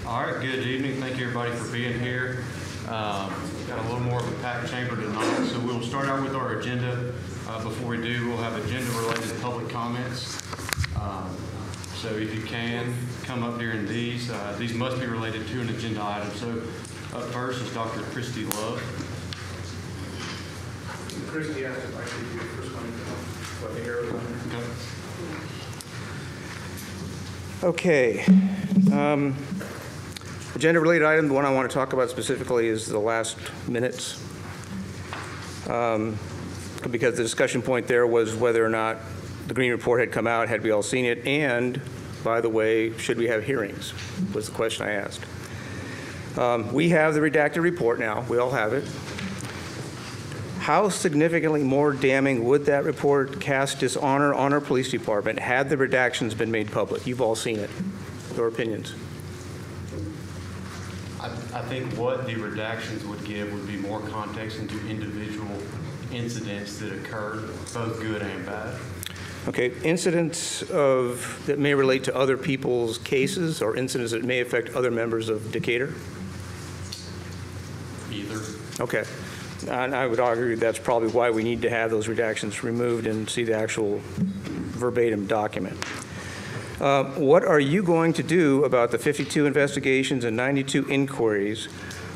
All right, good evening. Thank you, everybody, for being here. Got a little more of a packed chamber tonight, so we'll start out with our agenda. Before we do, we'll have agenda-related public comments. So if you can, come up during these. These must be related to an agenda item. So up first is Dr. Christy Love. Christy asked if I could be the first one to come. What the arrows on. Okay. Agenda-related item, the one I want to talk about specifically is the last minutes. Because the discussion point there was whether or not the Green Report had come out, had we all seen it, and, by the way, should we have hearings, was the question I asked. We have the redacted report now. We all have it. How significantly more damning would that report cast dishonor on our police department had the redactions been made public? You've all seen it. Your opinions? I think what the redactions would give would be more context into individual incidents that occurred, both good and bad. Okay, incidents that may relate to other people's cases or incidents that may affect other members of Decatur? Either. Okay. And I would argue that's probably why we need to have those redactions removed and see the actual verbatim document. What are you going to do about the 52 investigations and 92 inquiries,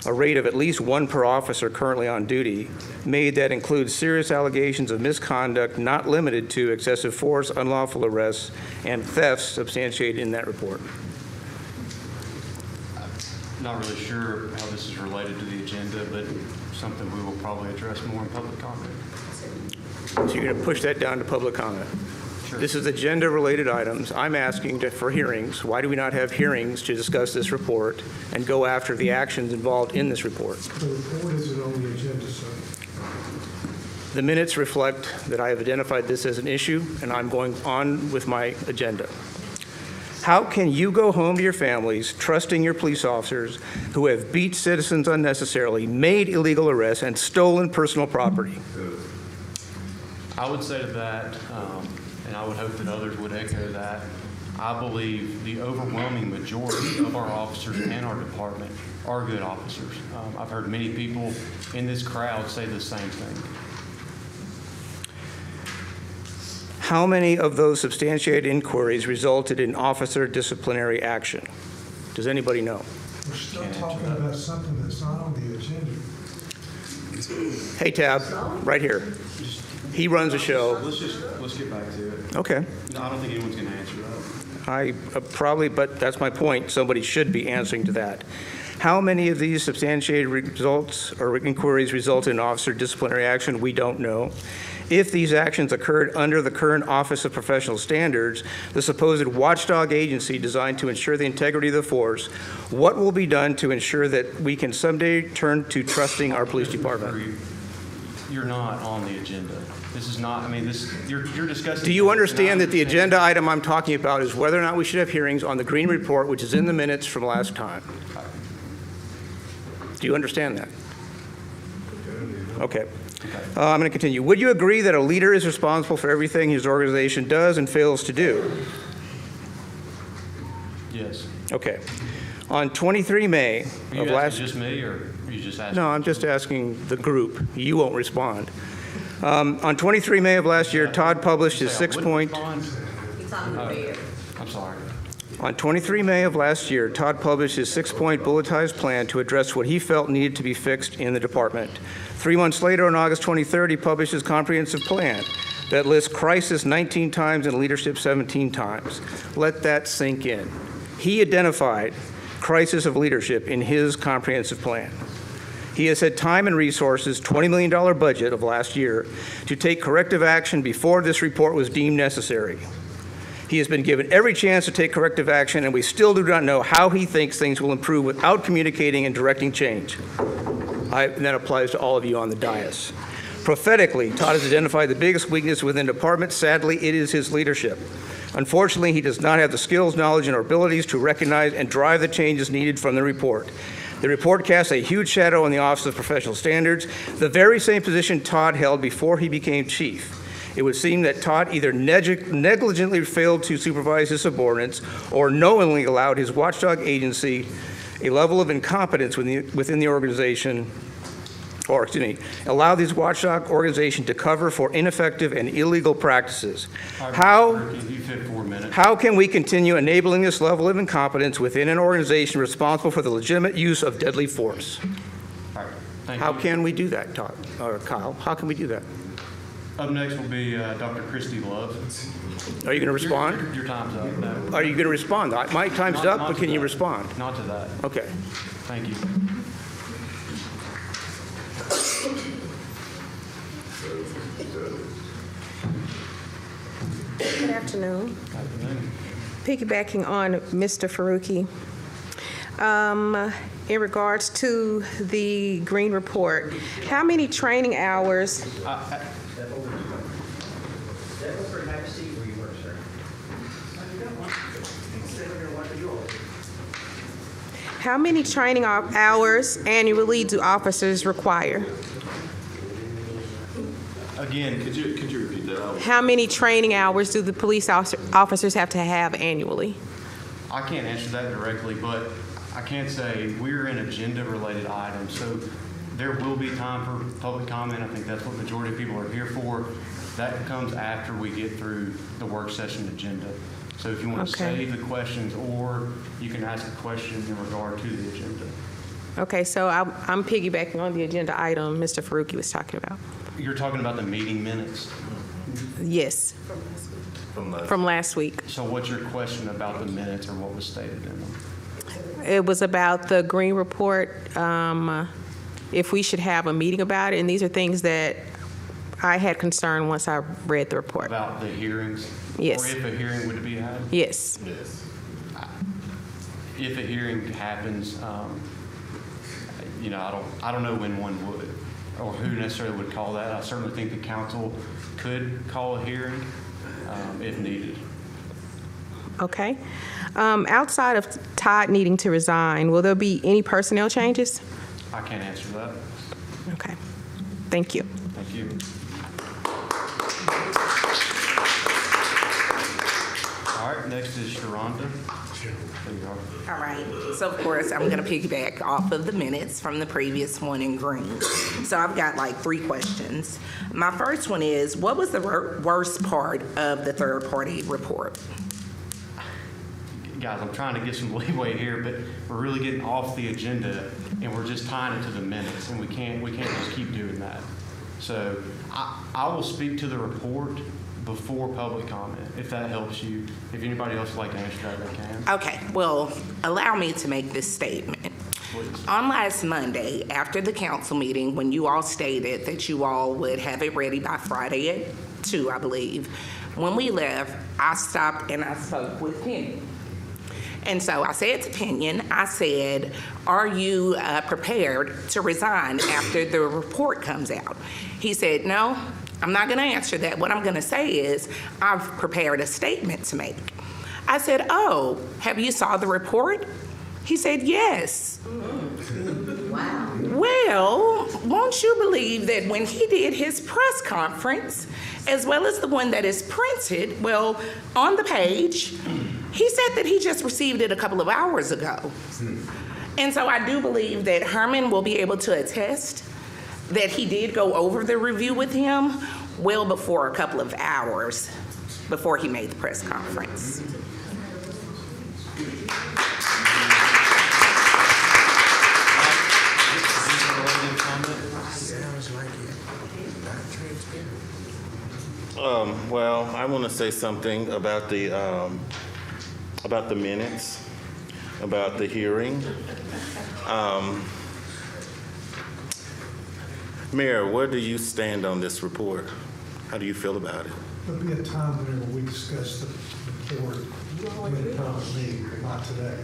a rate of at least one per officer currently on duty, made that includes serious allegations of misconduct not limited to excessive force, unlawful arrests, and thefts substantiated in that report? Not really sure how this is related to the agenda, but something we will probably address more in public comment. So you're going to push that down to public comment? Sure. This is agenda-related items. I'm asking for hearings. Why do we not have hearings to discuss this report and go after the actions involved in this report? The report isn't on the agenda, sir. The minutes reflect that I have identified this as an issue, and I'm going on with my agenda. How can you go home to your families trusting your police officers who have beat citizens unnecessarily, made illegal arrests, and stolen personal property? I would say to that, and I would hope that others would echo that, I believe the overwhelming majority of our officers and our department are good officers. I've heard many people in this crowd say the same thing. How many of those substantiated inquiries resulted in officer disciplinary action? Does anybody know? We're still talking about something that's not on the agenda. Hey, Tab, right here. He runs a show. Let's get back to it. Okay. No, I don't think anyone's going to answer that. I probably, but that's my point. Somebody should be answering to that. How many of these substantiated results or inquiries result in officer disciplinary action? We don't know. If these actions occurred under the current Office of Professional Standards, the supposed watchdog agency designed to ensure the integrity of the force, what will be done to ensure that we can someday turn to trusting our police department? You're not on the agenda. This is not, I mean, you're discussing. Do you understand that the agenda item I'm talking about is whether or not we should have hearings on the Green Report, which is in the minutes from last time? Do you understand that? Okay. I'm going to continue. Would you agree that a leader is responsible for everything his organization does and fails to do? Yes. Okay. On 23 May Are you of asking last... just me, or are you just asking? No, I'm just asking the group. You won't respond. On 23 May of last year, Todd published his six-point... He's on the bed. I'm sorry. On 23 May of last year, Todd published his six-point bulletized plan to address what he felt needed to be fixed in the department. 3 months later, on August 23rd, he published his comprehensive plan that lists crisis 19 times and leadership 17 times. Let that sink in. He identified crisis of leadership in his comprehensive plan. He has had time and resources, $20 million budget of last year, to take corrective action before this report was deemed necessary. He has been given every chance to take corrective action, and we still do not know how he thinks things will improve without communicating and directing change. And that applies to all of you on the dais. Prophetically, Todd has identified the biggest weakness within the department. Sadly, it is his leadership. Unfortunately, he does not have the skills, knowledge, and abilities to recognize and drive the changes needed from the report. The report casts a huge shadow on the Office of Professional Standards, the very same position Todd held before he became chief. It would seem that Todd either negligently failed to supervise his subordinates or knowingly allowed his watchdog agency a level of incompetence within the organization, or, excuse me, allow these watchdog organizations to cover for ineffective and illegal practices. You've hit 4 minutes. How can we continue enabling this level of incompetence within an organization responsible for the legitimate use of deadly force? All right, thank How you. can we do that, Todd, or Kyle? How can we do that? Up next will be Dr. Christy Love. Are you going to respond? Your time's up. No, Are you going to respond? My time's Not- up, not but to can you that. respond? Not to that. Okay. Thank you. Good afternoon. Piggybacking on Mr. Faruqi, in regards to the Green Report, how many training hours, how many training hours annually do officers require? Again, Could you repeat that? How many training hours do the police officers have to have annually? I can't answer that directly, but I can say we're in agenda-related items, so there will be time for public comment. I think that's what the majority of people are here for. That comes after we get through the work session agenda. So if you want to Okay. save the questions, or you can ask a question in regard to the agenda. Okay, so I'm piggybacking on the agenda item Mr. Faruqi was talking about. You're talking about the meeting minutes. Yes, from last week. So what's your question about the minutes or what was stated in them? It was about the Green Report, if we should have a meeting about it, and these are things that I had concern once I read the report. About the hearings? Yes. Or if a hearing would be had? Yes. If a hearing happens, I don't know when one would, or who necessarily would call that. I certainly think the council could call a hearing if needed. Okay. Outside of Todd needing to resign, will there be any personnel changes? I can't answer that. Okay. Thank you. Thank you. All right, next is Sharonda. There you are. All right, so of course, I'm going to piggyback off of the minutes from the previous one in green. So I've got like 3 questions. My first one is, what was the worst part of the third-party report? Guys, I'm trying to get some leeway here, but we're really getting off the agenda, and we're just tying it to the minutes, and we can't just keep doing that. So I will speak to the report before public comment, if that helps you. If anybody else would like to answer that, they can. Okay, well, allow me to make this statement. Please. On last Monday, after the council meeting, when you all stated that you all would have it ready by Friday at 2, I believe, when we left, I stopped and I spoke with Penny. And so I said to Pinion, I said, are you prepared to resign after the report comes out? He said, no, I'm not going to answer that. What I'm going to say is I've prepared a statement to make. I said, oh, have you saw the report? He said, yes. Wow. Well, won't you believe that when he did his press conference, as well as the one that is printed, well, on the page, he said that he just received it a couple of hours ago. And so I do believe that Herman will be able to attest that he did go over the review with him well before a couple of hours before he made the press conference. Well, I want to say something about the minutes, about the hearing. Mayor, where do you stand on this report? How do you feel about it? There'll be a time whenever we discuss the report in a public meeting, but not today.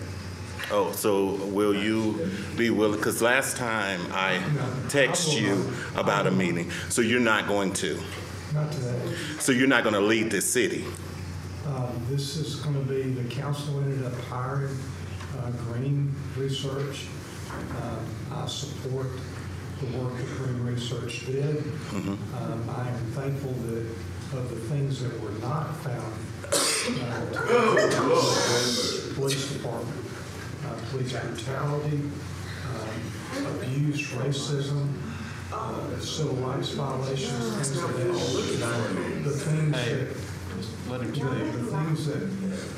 Oh, so will you be willing, because last time I texted you about a meeting, so you're not going to? Not today. So you're not going to lead this city? This is going to be, the council ended up hiring Green Research. I support the work that Green Research did. I am thankful that of the things that were not found to the police department, police brutality, abuse, racism, civil rights violations, things like that. The things Hey, that, just let him the speak. things that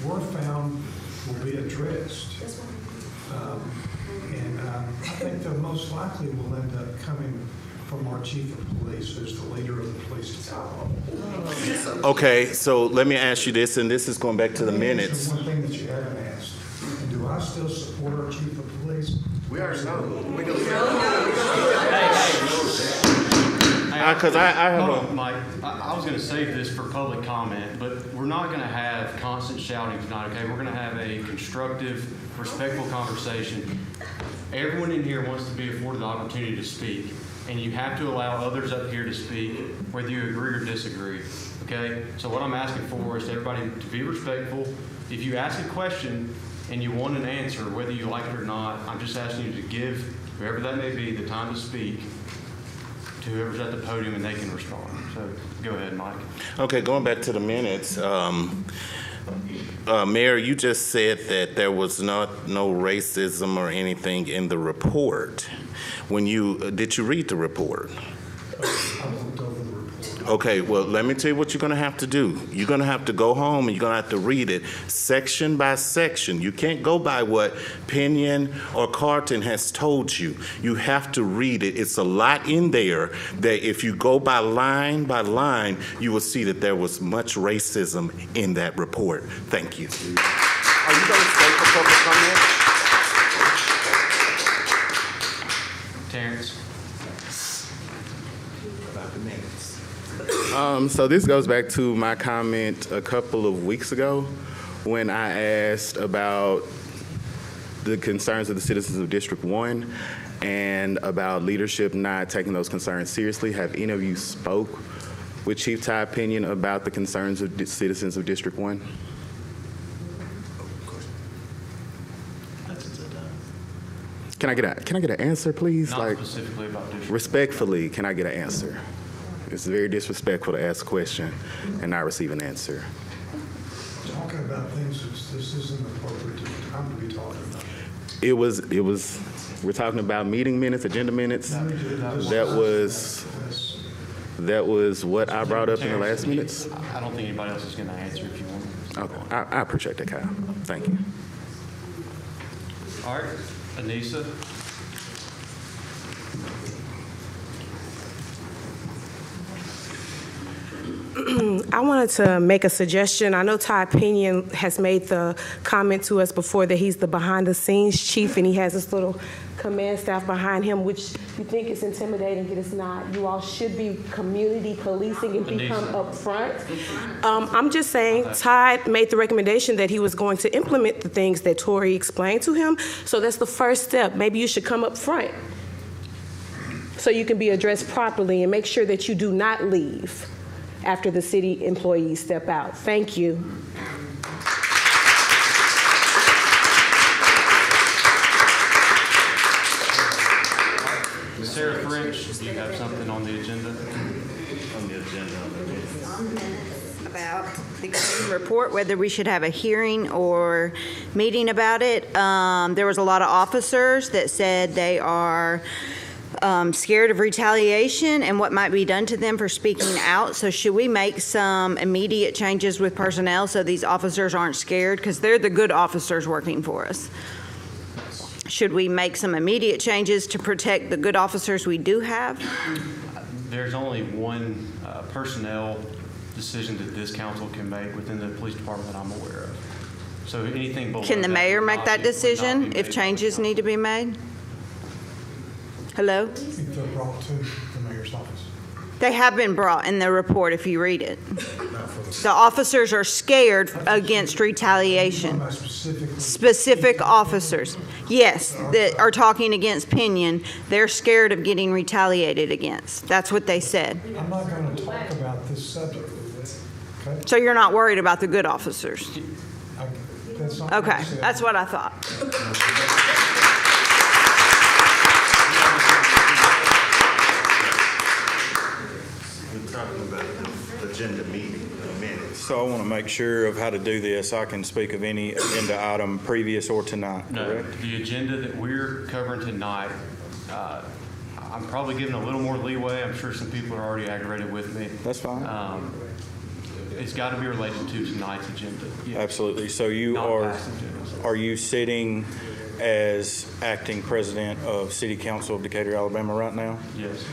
were found will be addressed. And I think that most likely will end up coming from our chief of police, who's the leader of the police department. Okay, so let me ask you this, and this is going back to the minutes. One thing that you haven't asked, and do I still support our chief of police? We already know. Because I have Hold a, on, Mike. I was going to save this for public comment, but we're not going to have constant shouting tonight, okay? We're going to have a constructive, respectful conversation. Everyone in here wants to be afforded the opportunity to speak, and you have to allow others up here to speak, whether you agree or disagree, okay? So what I'm asking for is everybody to be respectful. If you ask a question and you want an answer, whether you like it or not, I'm just asking you to give whoever that may be the time to speak to whoever's at the podium, and they can respond. So go ahead, Mike. okay, going back to the minutes, Mayor, you just said that there was no racism or anything in the report. Did you read the report? I looked over the report. Okay, well, let me tell you what you're going to have to do. You're going to have to go home and you're going to have to read it section by section. You can't go by what Pinion or Carton has told you. You have to read it. It's a lot in there that if you go by line, you will see that there was much racism in that report. Thank you. Are you going to stay for public comment? Terrence? About the minutes. So this goes back to my comment a couple of weeks ago when I asked about the concerns of the citizens of District 1 and about leadership not taking those concerns seriously. Have any of you spoke with Chief Ty Pinion about the concerns of the citizens of District 1? Can I get an answer, please? Not specifically about district. Respectfully, can I get an answer? It's very disrespectful to ask a question and not receive an answer. Talking about things, this isn't appropriate time to be talking about. It was, we're talking about meeting minutes, agenda minutes. That was what I brought up in the last minutes. I don't think anybody else is going to answer if you want. Okay, I appreciate that, Kyle. Thank you. All right, Anissa? I wanted to make a suggestion. I know Ty Pinion has made the comment to us before that he's the behind-the-scenes chief, and he has this little command staff behind him, which you think is intimidating, but it's not. You all should be community policing and become up front. I'm just saying, Ty made the recommendation that he was going to implement the things that Tori explained to him, so that's the first step. Maybe you should come up front so you can be addressed properly and make sure that you do not leave after the city employees step out. Thank you. Sarah French, do you have something on the agenda? About the Green report, whether we should have a hearing or meeting about it. There was a lot of officers that said they are scared of retaliation and what might be done to them for speaking out. So should we make some immediate changes with personnel so these officers aren't scared? Because they're the good officers working for us. Should we make some immediate changes to protect the good officers we do have? There's only one personnel decision that this council can make within the police department that I'm aware of. So anything below Can the that mayor would make not that be- would not decision be if made by changes the need to be made? Hello? I think they're brought to the mayor's office. They have been brought in the report if you read it. The officers are scared against retaliation. About specifically, Specific officers, yes, that are talking against Pinion, they're scared of getting retaliated against. That's what they said. I'm not going to talk about this subject, okay? So you're not worried about the good officers? That's not what I Okay, said. that's what I thought. We're talking about the agenda meeting, the minutes. So I want to make sure of how to do this. I can speak of any agenda item previous or tonight, No, correct? the agenda that we're covering tonight, I'm probably giving a little more leeway. I'm sure some people are already aggravated with me. That's fine. It's got to be related to tonight's agenda. Yes. Absolutely. So you Not are, past agendas. are you sitting as acting president of City Council of Decatur, Alabama right now? Yes.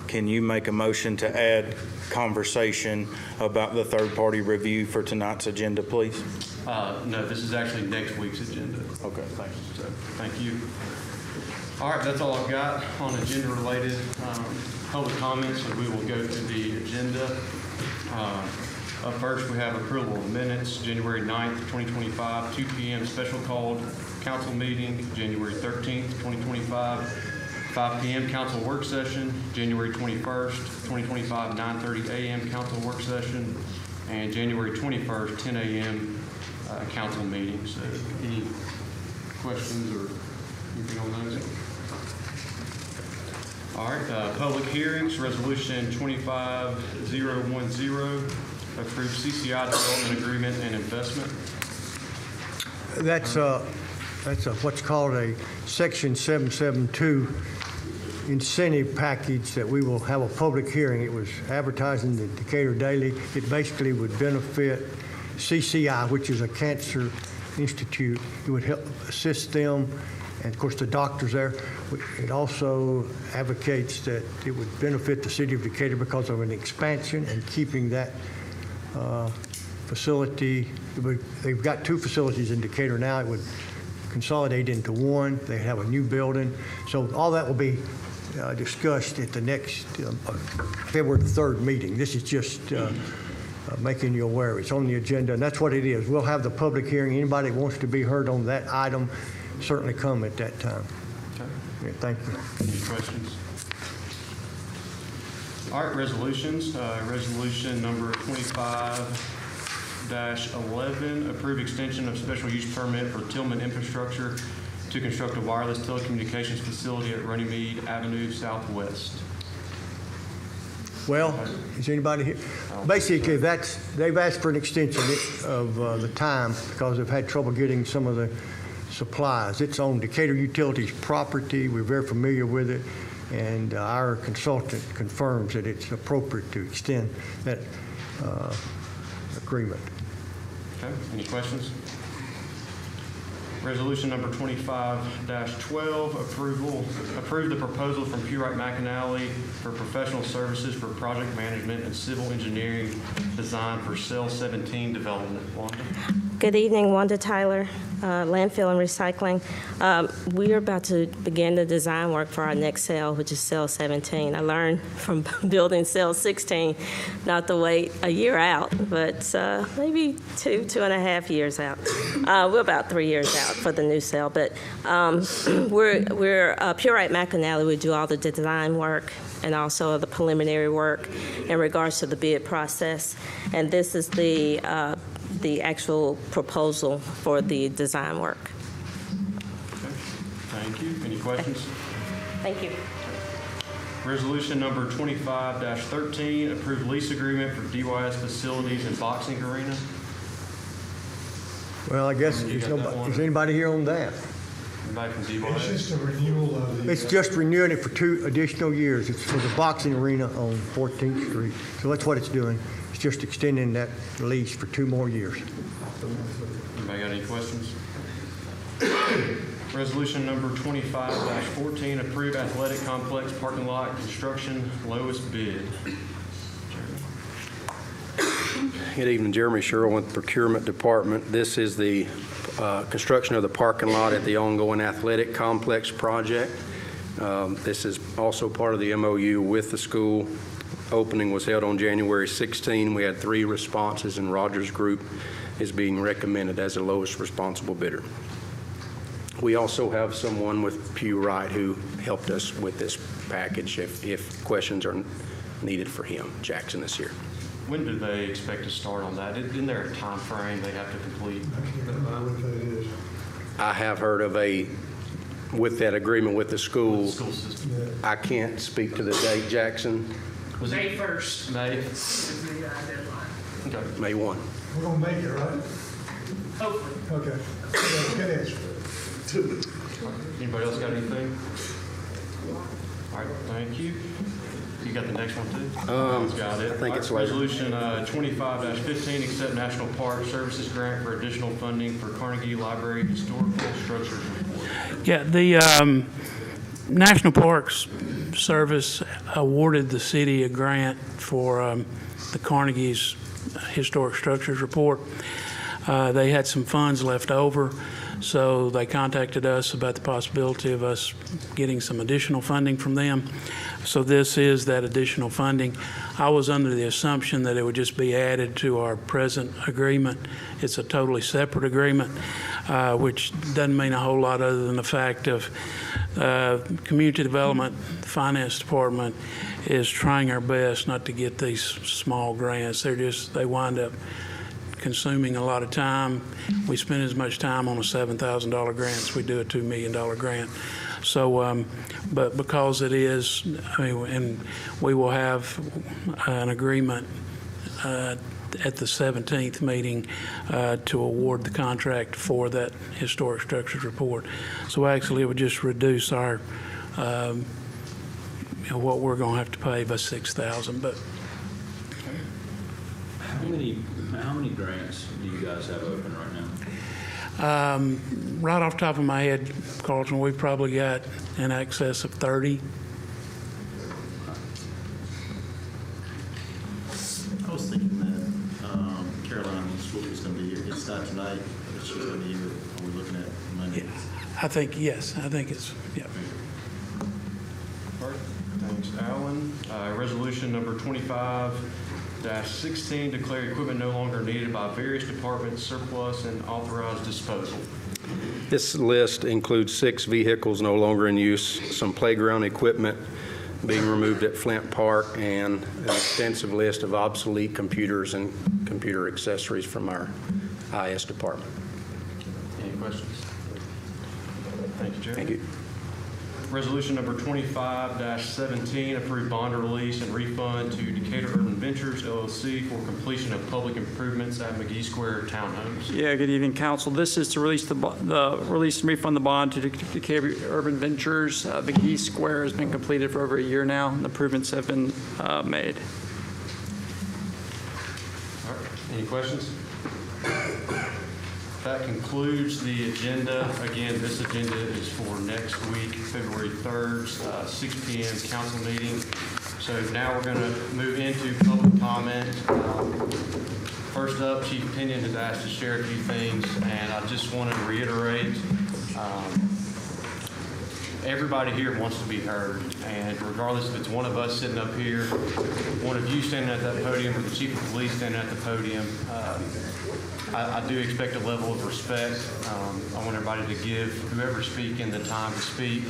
Can you make a motion to add conversation about the third-party review for tonight's agenda, please? No, this is actually next week's agenda. Okay, thank you. So, thank you. All right, that's all I've got on agenda-related public comments, so we will go to the agenda. Up first, we have approval of minutes, January 9th, 2025, 2 p.m. special called council meeting, January 13th, 2025, 5 p.m. council work session, January 21st, 2025, 9:30 a.m. council work session, and January 21st, 10 a.m. Council meeting. So any questions or anything on those? All right, public hearings, resolution 25010, approve CCI development agreement and investment. That's what's called a Section 772 incentive package that we will have a public hearing. It was advertised in the Decatur Daily. It basically would benefit CCI, which is a cancer institute. It would help assist them, and of course the doctors there. It also advocates that it would benefit the city of Decatur because of an expansion and keeping that facility. They've got 2 facilities in Decatur now. It would consolidate into one. They have a new building. So all that will be discussed at the next February 3rd meeting. This is just making you aware. It's on the agenda, and that's what it is. We'll have the public hearing. Anybody that wants to be heard on that item, certainly come at that time. Okay. Yeah, thank you. Any questions? All right, resolutions. Resolution number 25-11, approve extension of special use permit for Tillman Infrastructure to construct a wireless telecommunications facility at Runnymede Avenue Southwest. Well, is anybody here? Basically, they've asked for an extension of the time because they've had trouble getting some of the supplies. It's on Decatur Utilities property. We're very familiar with it, and our consultant confirms that it's appropriate to extend that agreement. Okay, any questions? Resolution number 25-12, approve the proposal from Pewright McAnally for professional services for project management and civil engineering design for Cell 17 development. Wanda? Good evening, Wanda Tyler, Landfill and Recycling. We are about to begin the design work for our next cell, which is Cell 17. I learned from building Cell 16 not to wait a year out, but maybe 2.5 years out. We're about 3 years out for the new cell, but we're Pewright McAnally. We do all the design work and also the preliminary work in regards to the bid process, and this is the actual proposal for the design work. Okay, thank you. Any questions? Thank you. Resolution number 25-13, approve lease agreement for DYS facilities and boxing arena. Well, I guess You got that one? is anybody here on that? Anybody from It's DYS? just a renewal of the. It's just renewing it for 2 additional years. It's for the boxing arena on 14th Street. So that's what it's doing. It's just extending that lease for 2 more years. Anybody got any questions? Resolution number 25-14, approve athletic complex parking lot construction lowest bid. Good evening, Jeremy Sherrill with the Procurement Department. This is the construction of the parking lot at the ongoing athletic complex project. This is also part of the MOU with the school. Opening was held on January 16. We had 3 responses, and Rogers Group is being recommended as the lowest responsible bidder. We also have someone with Pewright who helped us with this package if questions are needed for him. Jackson is here. When do they expect to start on that? Isn't there a time frame they have to complete? I can't remember what that is. I have heard of with that agreement with the school. School system. I can't speak to the date, Jackson. Was it May 1st May? is the deadline. May 1. We're gonna make it, right? Okay. Good answer. Anybody else got anything? All right, thank you. You got the next one too? Got it. I think it's All right, later. Resolution 25-15, accept National Park Services grant for additional funding for Carnegie Library Historical Structures Report. Yeah, the National Parks Service awarded the city a grant for the Carnegie's Historic Structures Report. They had some funds left over, so they contacted us about the possibility of us getting some additional funding from them. So this is that additional funding. I was under the assumption that it would just be added to our present agreement. It's a totally separate agreement, which doesn't mean a whole lot other than the fact of Community Development, the Finance Department is trying our best not to get these small grants. They wind up consuming a lot of time. We spend as much time on a $7,000 grant as we do a $2 million grant. So, but because it is, and we will have an agreement at the 17th meeting to award the contract for that historic structures report. So actually, it would just reduce our, what we're going to have to pay by $6,000. But How many grants do you guys have open right now? right off the top of my head, Carlton, we've probably got in excess of 30. I was thinking that Caroline was going to be here. It's not tonight, but she's going to be here. Are we looking at Monday? Yeah, I think, yes. I think it's, yeah. All right, thanks, Alan. Resolution number 25-16, declare equipment no longer needed by various departments, surplus, and authorized disposal. This list includes 6 vehicles no longer in use, some playground equipment being removed at Flint Park, and an extensive list of obsolete computers and computer accessories from our IS department. Any questions? Thank you, Jerry. Thank you. Resolution number 25-17, approve bond release and refund to Decatur Urban Ventures LLC for completion of public improvements at McGee Square Townhomes. Yeah, good evening, council. This is to release release and refund the bond to Decatur Urban Ventures. McGee Square has been completed for over a year now, and improvements have been made. All right, any questions? That concludes the agenda. Again, this agenda is for next week, February 3rd, 6 p.m. council meeting. So now we're going to move into public comment. First up, Chief Pinion has asked to share a few things, and I just want to reiterate, everybody here wants to be heard, and regardless if it's one of us sitting up here, one of you standing at that podium, or the Chief of Police standing at the podium, I do expect a level of respect. I want everybody to give whoever's speaking the time to speak,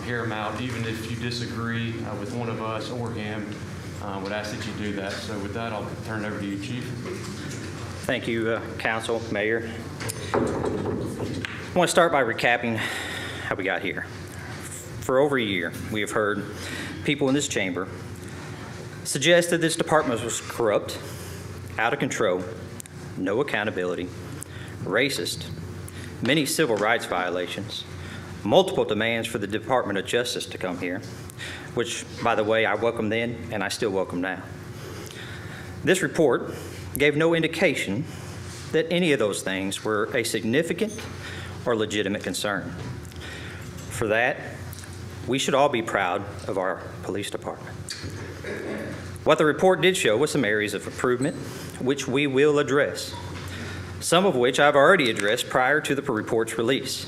hear them out, even if you disagree with one of us or him. Would ask that you do that. So with that, I'll turn it over to you, Chief. Thank you, Council, Mayor. I want to start by recapping how we got here. For over a year, we have heard people in this chamber suggest that this department was corrupt, out of control, no accountability, racist, many civil rights violations, multiple demands for the Department of Justice to come here, which, by the way, I welcomed then and I still welcome now. This report gave no indication that any of those things were a significant or legitimate concern. For that, we should all be proud of our police department. What the report did show was some areas of improvement, which we will address, some of which I've already addressed prior to the report's release.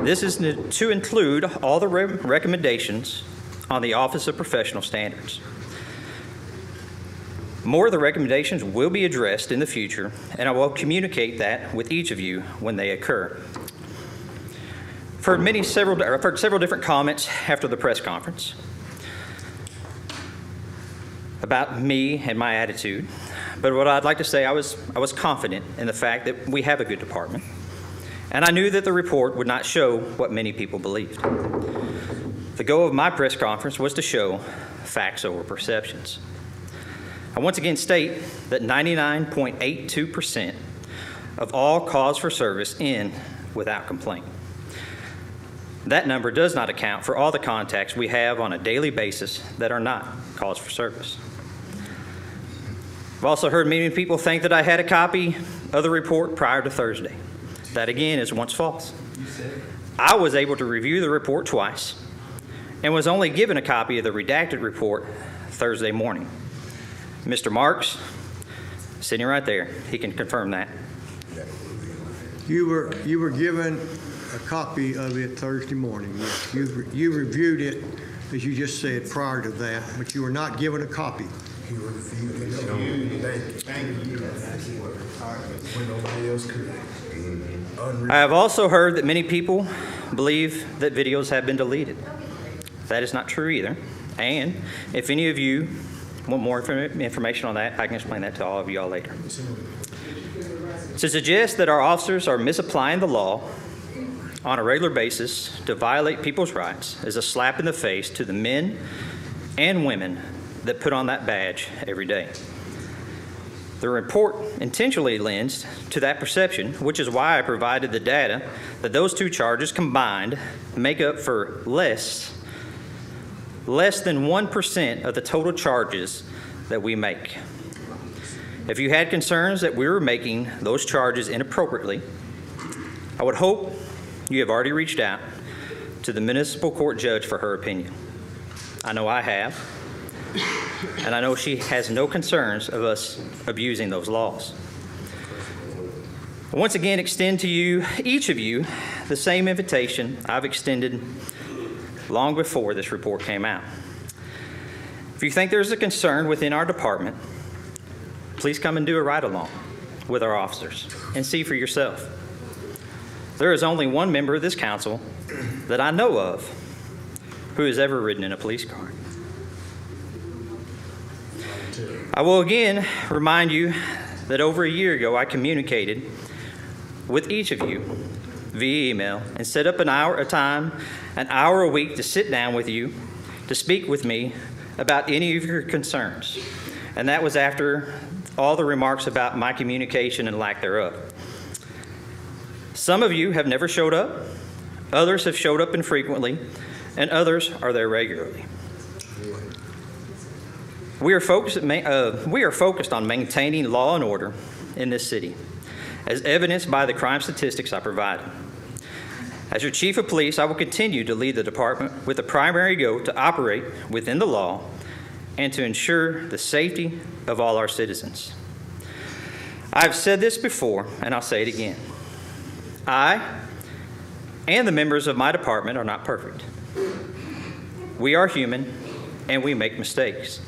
This is to include all the recommendations on the Office of Professional Standards. More of the recommendations will be addressed in the future, and I will communicate that with each of you when they occur. I've heard several different comments after the press conference about me and my attitude, but what I'd like to say, I was confident in the fact that we have a good department, and I knew that the report would not show what many people believed. The goal of my press conference was to show facts over perceptions. I once again state that 99.82% of all calls for service end without complaint. That number does not account for all the contacts we have on a daily basis that are not calls for service. I've also heard many people think that I had a copy of the report prior to Thursday. That again is once false. I was able to review the report twice and was only given a copy of the redacted report Thursday morning. Mr. Marks, sitting right there, he can confirm that. You were given a copy of it Thursday morning. Yes. You reviewed it, as you just said, prior to that, but you were not given a copy. I have also heard that many people believe that videos have been deleted. That is not true either. And if any of you want more information on that, I can explain that to all of you all later. To suggest that our officers are misapplying the law on a regular basis to violate people's rights is a slap in the face to the men and women that put on that badge every day. The report intentionally lends to that perception, which is why I provided the data that those two charges combined make up for less than 1% of the total charges that we make. If you had concerns that we were making those charges inappropriately, I would hope you have already reached out to the municipal court judge for her opinion. I know I have, and I know she has no concerns of us abusing those laws. I once again extend to you, each of you, the same invitation I've extended long before this report came out. If you think there's a concern within our department, please come and do a ride-along with our officers and see for yourself. There is only one member of this council that I know of who has ever ridden in a police car. I will again remind you that over a year ago I communicated with each of you via email and set up an hour a week to sit down with you to speak with me about any of your concerns. And that was after all the remarks about my communication and lack thereof. Some of you have never showed up, others have showed up infrequently, and others are there regularly. We are focused on maintaining law and order in this city, as evidenced by the crime statistics I provided. As your chief of police, I will continue to lead the department with the primary goal to operate within the law and to ensure the safety of all our citizens. I've said this before, and I'll say it again. I and the members of my department are not perfect. We are human, and we make mistakes.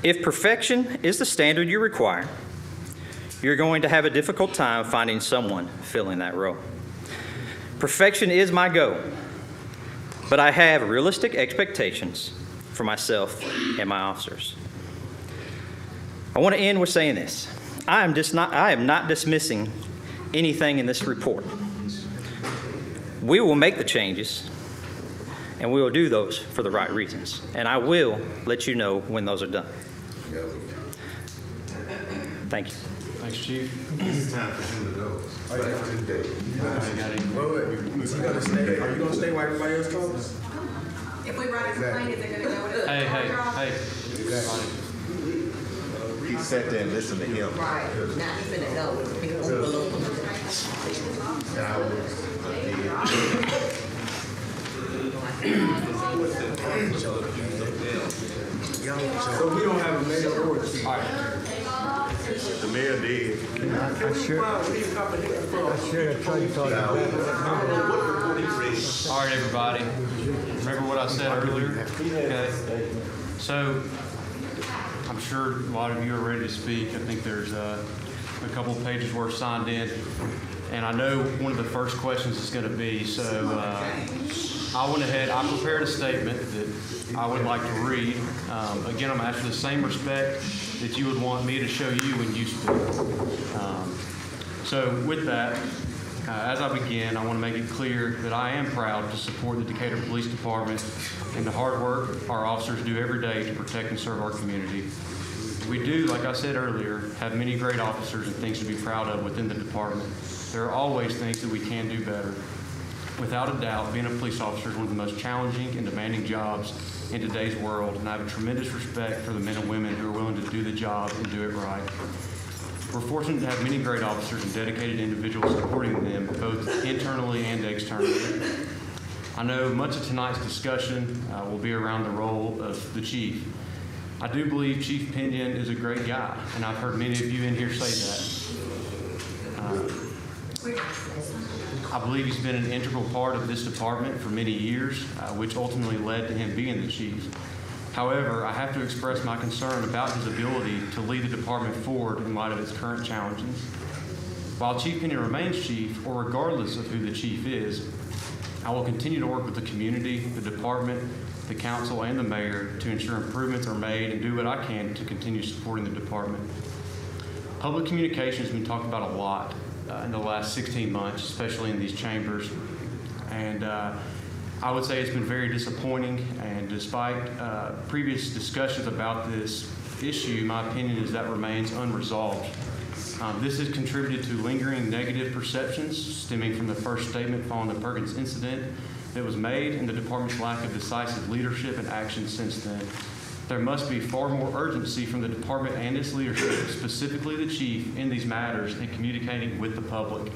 If perfection is the standard you require, you're going to have a difficult time finding someone filling that role. Perfection is my goal, but I have realistic expectations for myself and my officers. I want to end with saying this. I am not dismissing anything in this report. We will make the changes, and we will do those for the right reasons. And I will let you know when those are done. Thank you. Thanks, Chief. It's time for him to go. Is he gonna stay? Are you gonna stay while everybody else talks? If we write a complaint, is it gonna go to? Hey. He sat there and listened to him. Right, now he's finna go. He can overlook him. So we don't have a mayor or a chief. The mayor did. I should have tried to talk about All right, everybody. Remember what I said earlier? Okay. So, I'm sure a lot of you are ready to speak. I think there's a couple of pages worth signed in. And I know one of the first questions is going to be, I went ahead, I prepared a statement that I would like to read. Again, I'm asking the same respect that you would want me to show you when you speak. So with that, as I begin, I want to make it clear that I am proud to support the Decatur Police Department and the hard work our officers do every day to protect and serve our community. We do, like I said earlier, have many great officers and things to be proud of within the department. There are always things that we can do better. Without a doubt, being a police officer is one of the most challenging and demanding jobs in today's world, and I have a tremendous respect for the men and women who are willing to do the job and do it right. We're fortunate to have many great officers and dedicated individuals supporting them, both internally and externally. I know much of tonight's discussion will be around the role of the chief. I do believe Chief Pinion is a great guy, and I've heard many of you in here say that. I believe he's been an integral part of this department for many years, which ultimately led to him being the chief. However, I have to express my concern about his ability to lead the department forward in light of its current challenges. While Chief Pinion remains chief, or regardless of who the chief is, I will continue to work with the community, the department, the council, and the mayor to ensure improvements are made and do what I can to continue supporting the department. Public communication has been talked about a lot in the last 16 months, especially in these chambers. And I would say it's been very disappointing, and despite previous discussions about this issue, my opinion is that remains unresolved. This has contributed to lingering negative perceptions stemming from the first statement following the Perkins incident that was made and the department's lack of decisive leadership and action since then. There must be far more urgency from the department and its leadership, specifically the chief, in these matters and communicating with the public.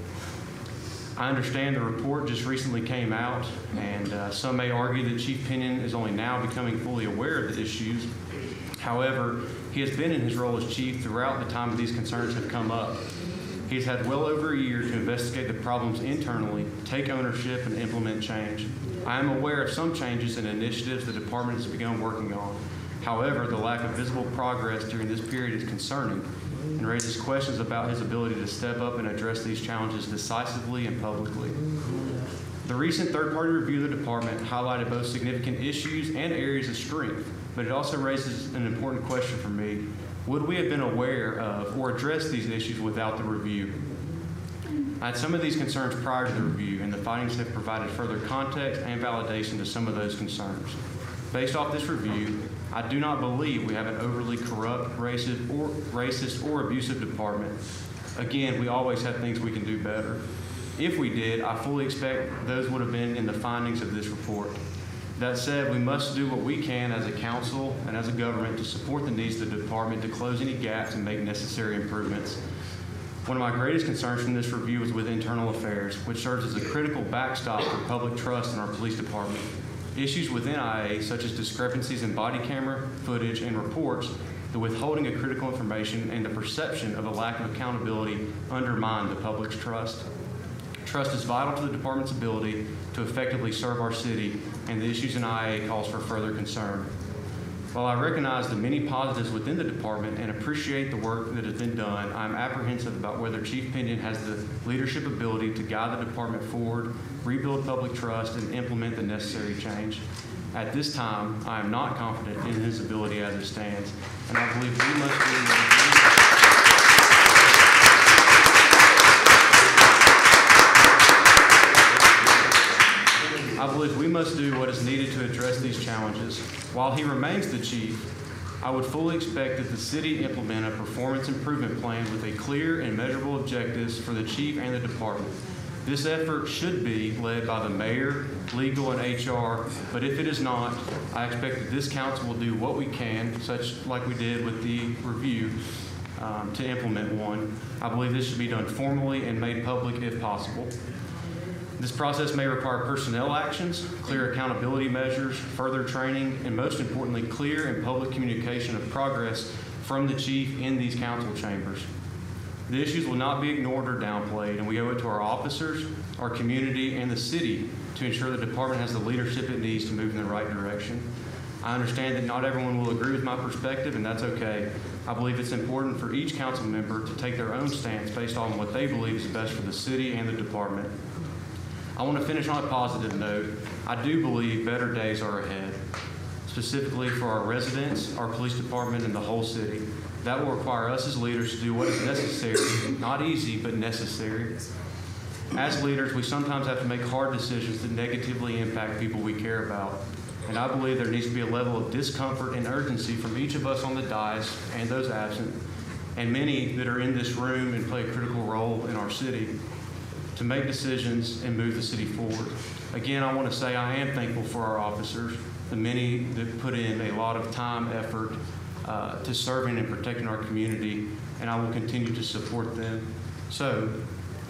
I understand the report just recently came out, and some may argue that Chief Pinion is only now becoming fully aware of the issues. However, he has been in his role as chief throughout the time these concerns have come up. He's had well over a year to investigate the problems internally, take ownership, and implement change. I am aware of some changes and initiatives the department has begun working on. However, the lack of visible progress during this period is concerning and raises questions about his ability to step up and address these challenges decisively and publicly. The recent third-party review of the department highlighted both significant issues and areas of strength, but it also raises an important question for me. Would we have been aware of or addressed these issues without the review? I had some of these concerns prior to the review, and the findings have provided further context and validation to some of those concerns. Based off this review, I do not believe we have an overly corrupt, racist, or abusive department. Again, we always have things we can do better. If we did, I fully expect those would have been in the findings of this report. That said, we must do what we can as a council and as a government to support the needs of the department to close any gaps and make necessary improvements. One of my greatest concerns from this review is with internal affairs, which serves as a critical backstop for public trust in our police department. Issues within IA, such as discrepancies in body camera footage and reports, the withholding of critical information, and the perception of a lack of accountability undermine the public's trust. Trust is vital to the department's ability to effectively serve our city, and the issues in IA calls for further concern. While I recognize the many positives within the department and appreciate the work that has been done, I'm apprehensive about whether Chief Pinion has the leadership ability to guide the department forward, rebuild public trust, and implement the necessary change. At this time, I am not confident in his ability as it stands, and I believe we must do what is needed to address these challenges. While he remains the chief, I would fully expect that the city implement a performance improvement plan with a clear and measurable objectives for the chief and the department. This effort should be led by the mayor, legal, and HR, but if it is not, I expect that this council will do what we can, such like we did with the review, to implement one. I believe this should be done formally and made public if possible. This process may require personnel actions, clear accountability measures, further training, and most importantly, clear and public communication of progress from the chief in these council chambers. The issues will not be ignored or downplayed, and we owe it to our officers, our community, and the city to ensure the department has the leadership it needs to move in the right direction. I understand that not everyone will agree with my perspective, and that's okay. I believe it's important for each council member to take their own stance based on what they believe is best for the city and the department. I want to finish on a positive note. I do believe better days are ahead, specifically for our residents, our police department, and the whole city. That will require us as leaders to do what is necessary, not easy, but necessary. As leaders, we sometimes have to make hard decisions that negatively impact people we care about. And I believe there needs to be a level of discomfort and urgency from each of us on the dais and those absent, and many that are in this room and play a critical role in our city, to make decisions and move the city forward. Again, I want to say I am thankful for our officers, the many that put in a lot of time, effort to serving and protecting our community, and I will continue to support them. So,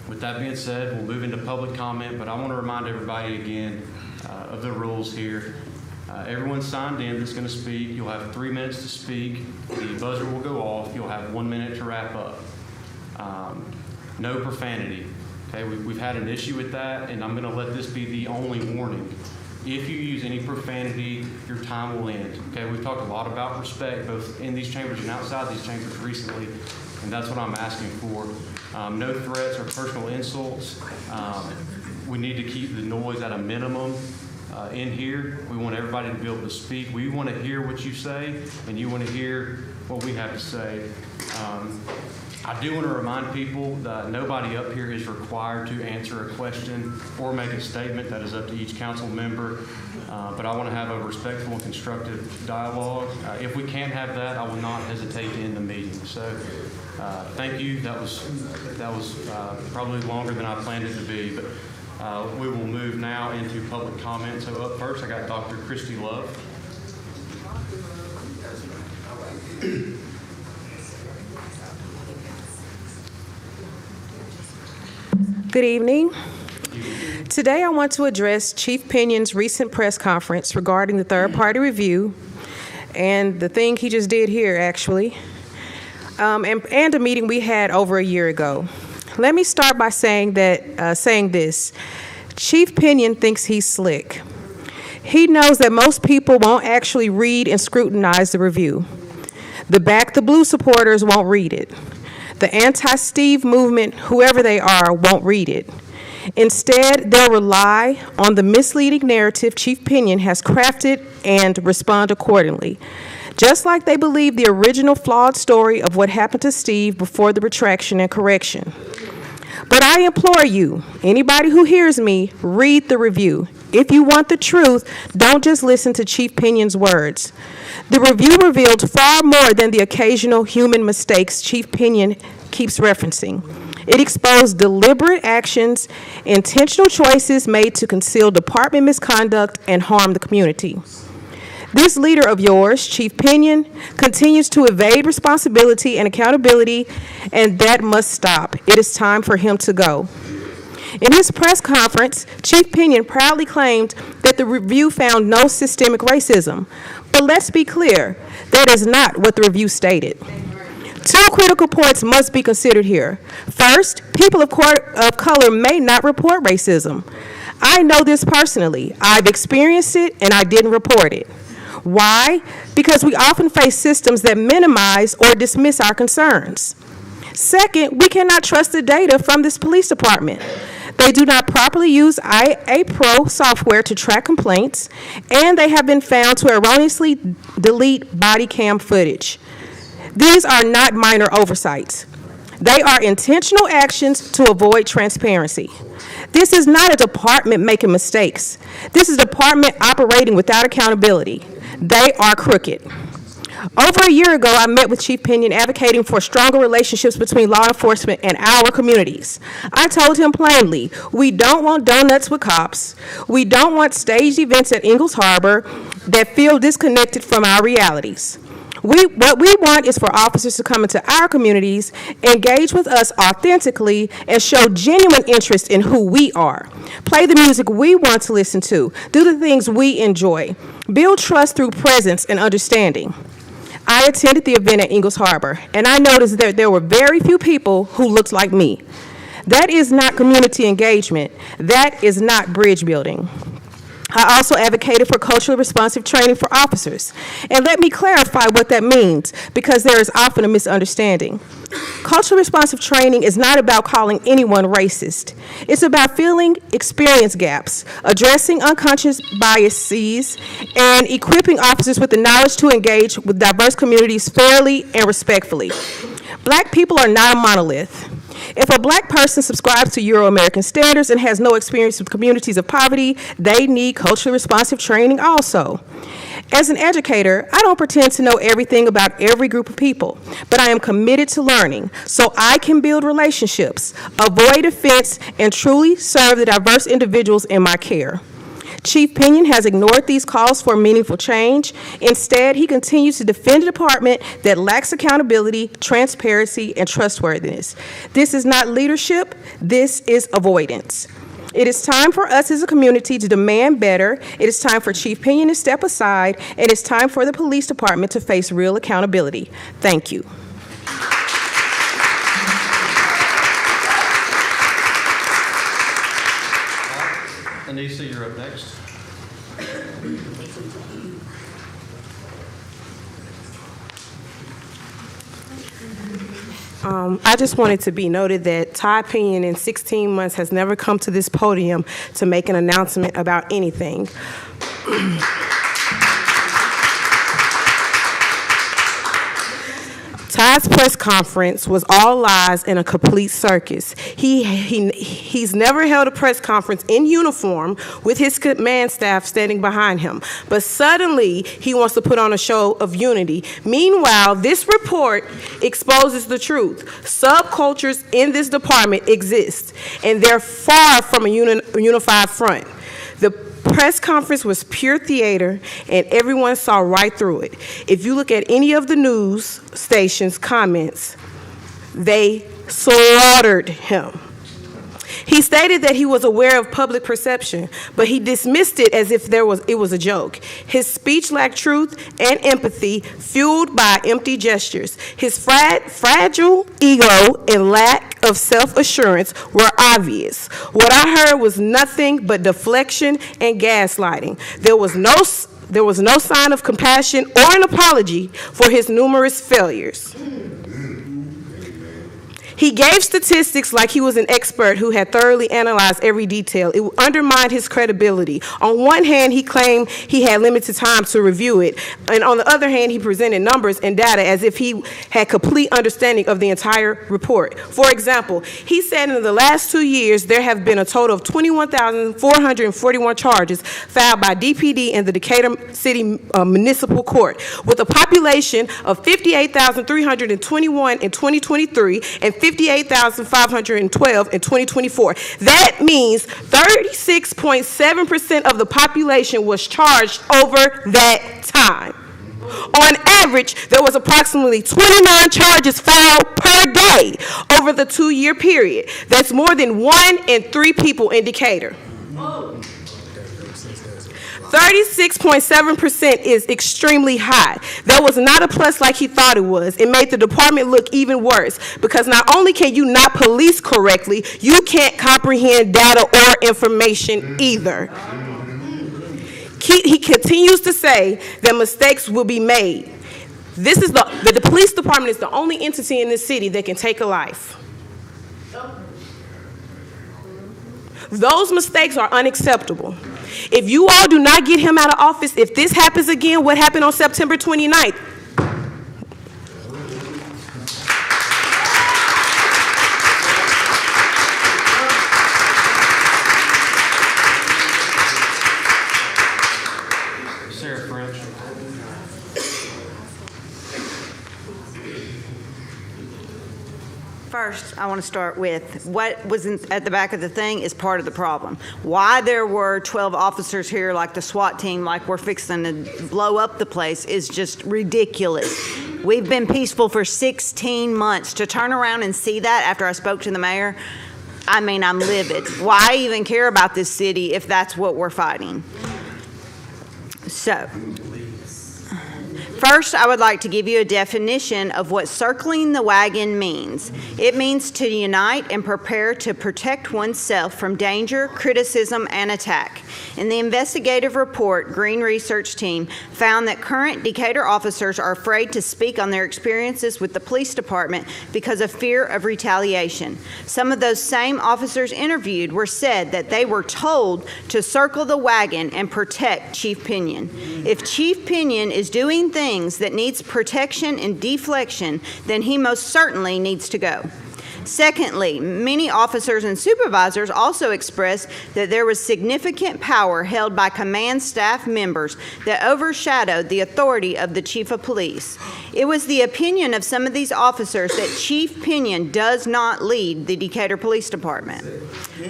with that being said, we'll move into public comment, but I want to remind everybody again of the rules here. Everyone signed in that's going to speak. You'll have 3 minutes to speak. The buzzer will go off. You'll have 1 minute to wrap up. No profanity. Okay, we've had an issue with that, and I'm going to let this be the only warning. If you use any profanity, your time will end. Okay, we've talked a lot about respect, both in these chambers and outside these chambers recently, and that's what I'm asking for. No threats or personal insults. We need to keep the noise at a minimum in here. We want everybody to be able to speak. We want to hear what you say, and you want to hear what we have to say. I do want to remind people that nobody up here is required to answer a question or make a statement. That is up to each council member. But I want to have a respectful and constructive dialogue. If we can't have that, I will not hesitate to end the meeting. So thank you. That was probably longer than I planned it to be. But we will move now into public comment. So up first, I got Dr. Christy Love. Good evening. Today I want to address Chief Pinion's recent press conference regarding the third-party review and the thing he just did here, actually, and a meeting we had over a year ago. Let me start by saying this. Chief Pinion thinks he's slick. He knows that most people won't actually read and scrutinize the review. The Back the Blue supporters won't read it. The anti-Steve movement, whoever they are, won't read it. Instead, they'll rely on the misleading narrative Chief Pinion has crafted and respond accordingly. Just like they believe the original flawed story of what happened to Steve before the retraction and correction. But I implore you, anybody who hears me, read the review. If you want the truth, don't just listen to Chief Pinion's words. The review revealed far more than the occasional human mistakes Chief Pinion keeps referencing. It exposed deliberate actions, intentional choices made to conceal department misconduct and harm the community. This leader of yours, Chief Pinion, continues to evade responsibility and accountability, and that must stop. It is time for him to go. In his press conference, Chief Pinion proudly claimed that the review found no systemic racism. But let's be clear, that is not what the review stated. Two critical points must be considered here. First, people of color may not report racism. I know this personally. I've experienced it, and I didn't report it. Why? Because we often face systems that minimize or dismiss our concerns. Second, we cannot trust the data from this police department. They do not properly use IA-Pro software to track complaints, and they have been found to erroneously delete body cam footage. These are not minor oversights. They are intentional actions to avoid transparency. This is not a department making mistakes. This is a department operating without accountability. They are crooked. Over a year ago, I met with Chief Pinion advocating for stronger relationships between law enforcement and our communities. I told him plainly, we don't want donuts with cops. We don't want staged events at Ingalls Harbor that feel disconnected from our realities. What we want is for officers to come into our communities, engage with us authentically, and show genuine interest in who we are. Play the music we want to listen to. Do the things we enjoy. Build trust through presence and understanding. I attended the event at Ingalls Harbor, and I noticed that there were very few people who looked like me. That is not community engagement. That is not bridge building. I also advocated for culturally responsive training for officers. And let me clarify what that means, because there is often a misunderstanding. Culturally responsive training is not about calling anyone racist. It's about filling experience gaps, addressing unconscious biases, and equipping officers with the knowledge to engage with diverse communities fairly and respectfully. Black people are not a monolith. If a black person subscribes to Euro-American standards and has no experience with communities of poverty, they need culturally responsive training also. As an educator, I don't pretend to know everything about every group of people, but I am committed to learning so I can build relationships, avoid offense, and truly serve the diverse individuals in my care. Chief Pinion has ignored these calls for meaningful change. Instead, he continues to defend a department that lacks accountability, transparency, and trustworthiness. This is not leadership, this is avoidance. It is time for us as a community to demand better. It is time for Chief Pinion to step aside, and it's time for the police department to face real accountability. Thank you. Anissa, you're up next. I just wanted to be noted that Todd Pinion in 16 months has never come to this podium to make an announcement about anything. Todd's press conference was all lies and a complete circus. He's never held a press conference in uniform with his command staff standing behind him, but suddenly he wants to put on a show of unity. Meanwhile, this report exposes the truth. Subcultures in this department exist, and they're far from a unified front. The press conference was pure theater, and everyone saw right through it. If you look at any of the news stations' comments, they slaughtered him. He stated that he was aware of public perception, but he dismissed it as if it was a joke. His speech lacked truth and empathy, fueled by empty gestures. His fragile ego and lack of self-assurance were obvious. What I heard was nothing but deflection and gaslighting. There was no sign of compassion or an apology for his numerous failures. He gave statistics like he was an expert who had thoroughly analyzed every detail. It undermined his credibility. On one hand, he claimed he had limited time to review it, and on the other hand, he presented numbers and data as if he had complete understanding of the entire report. For example, he said in the last 2 years, there have been a total of 21,441 charges filed by DPD in the Decatur City Municipal Court, with a population of 58,321 in 2023 and 58,512 in 2024. That means 36.7% of the population was charged over that time. On average, there was approximately 29 charges filed per day over the 2-year period. That's more than 1 in 3 people in Decatur. 36.7% is extremely high. That was not a plus like he thought it was. It made the department look even worse because not only can you not police correctly, you can't comprehend data or information either. He continues to say that mistakes will be made. This is the police department is the only entity in this city that can take a life. Those mistakes are unacceptable. If you all do not get him out of office, if this happens again, what happened on September 29th? Sarah French. First, I want to start with what was at the back of the thing is part of the problem. Why there were 12 officers here like the SWAT team, like we're fixing to blow up the place, is just ridiculous. We've been peaceful for 16 months. To turn around and see that after I spoke to the mayor, I mean, I'm livid. Why even care about this city if that's what we're fighting? So, first, I would like to give you a definition of what circling the wagon means. It means to unite and prepare to protect oneself from danger, criticism, and attack. In the investigative report, Green Research Team found that current Decatur officers are afraid to speak on their experiences with the police department because of fear of retaliation. Some of those same officers interviewed said that they were told to circle the wagon and protect Chief Pinion. If Chief Pinion is doing things that needs protection and deflection, then he most certainly needs to go. Secondly, many officers and supervisors also expressed that there was significant power held by command staff members that overshadowed the authority of the chief of police. It was the opinion of some of these officers that Chief Pinion does not lead the Decatur Police Department.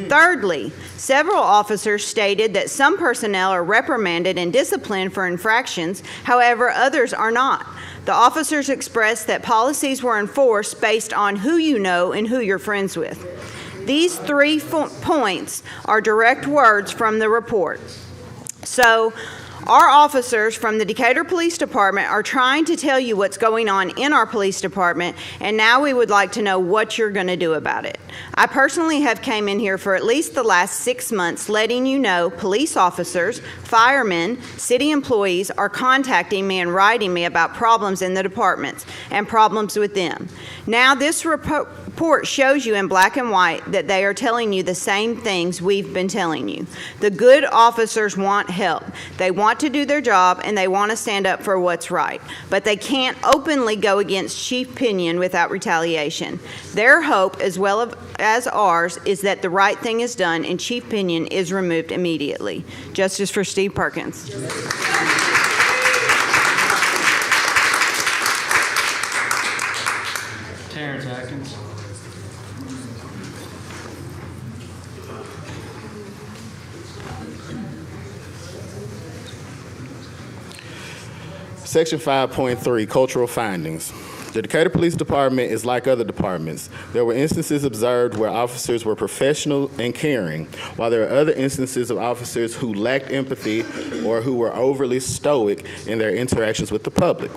Thirdly, several officers stated that some personnel are reprimanded and disciplined for infractions, however, others are not. The officers expressed that policies were enforced based on who you know and who you're friends with. These 3 points are direct words from the report. So, our officers from the Decatur Police Department are trying to tell you what's going on in our police department, and now we would like to know what you're going to do about it. I personally have came in here for at least the last 6 months letting you know police officers, firemen, city employees are contacting me and writing me about problems in the departments and problems with them. Now this report shows you in black and white that they are telling you the same things we've been telling you. The good officers want help. They want to do their job and they want to stand up for what's right. But they can't openly go against Chief Pinion without retaliation. Their hope, as well as ours, is that the right thing is done and Chief Pinion is removed immediately. Justice for Steve Perkins. Terrence Atkins. Section 5.3, cultural findings. The Decatur Police Department is like other departments. There were instances observed where officers were professional and caring, while there are other instances of officers who lacked empathy or who were overly stoic in their interactions with the public.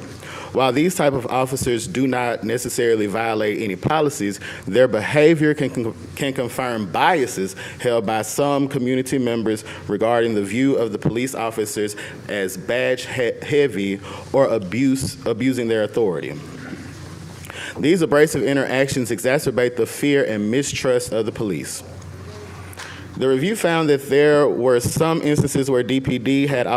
While these type of officers do not necessarily violate any policies, their behavior can confirm biases held by some community members regarding the view of the police officers as badge heavy or abusing their authority. These abrasive interactions exacerbate the fear and mistrust of the police. The review found that there were some instances where DPD held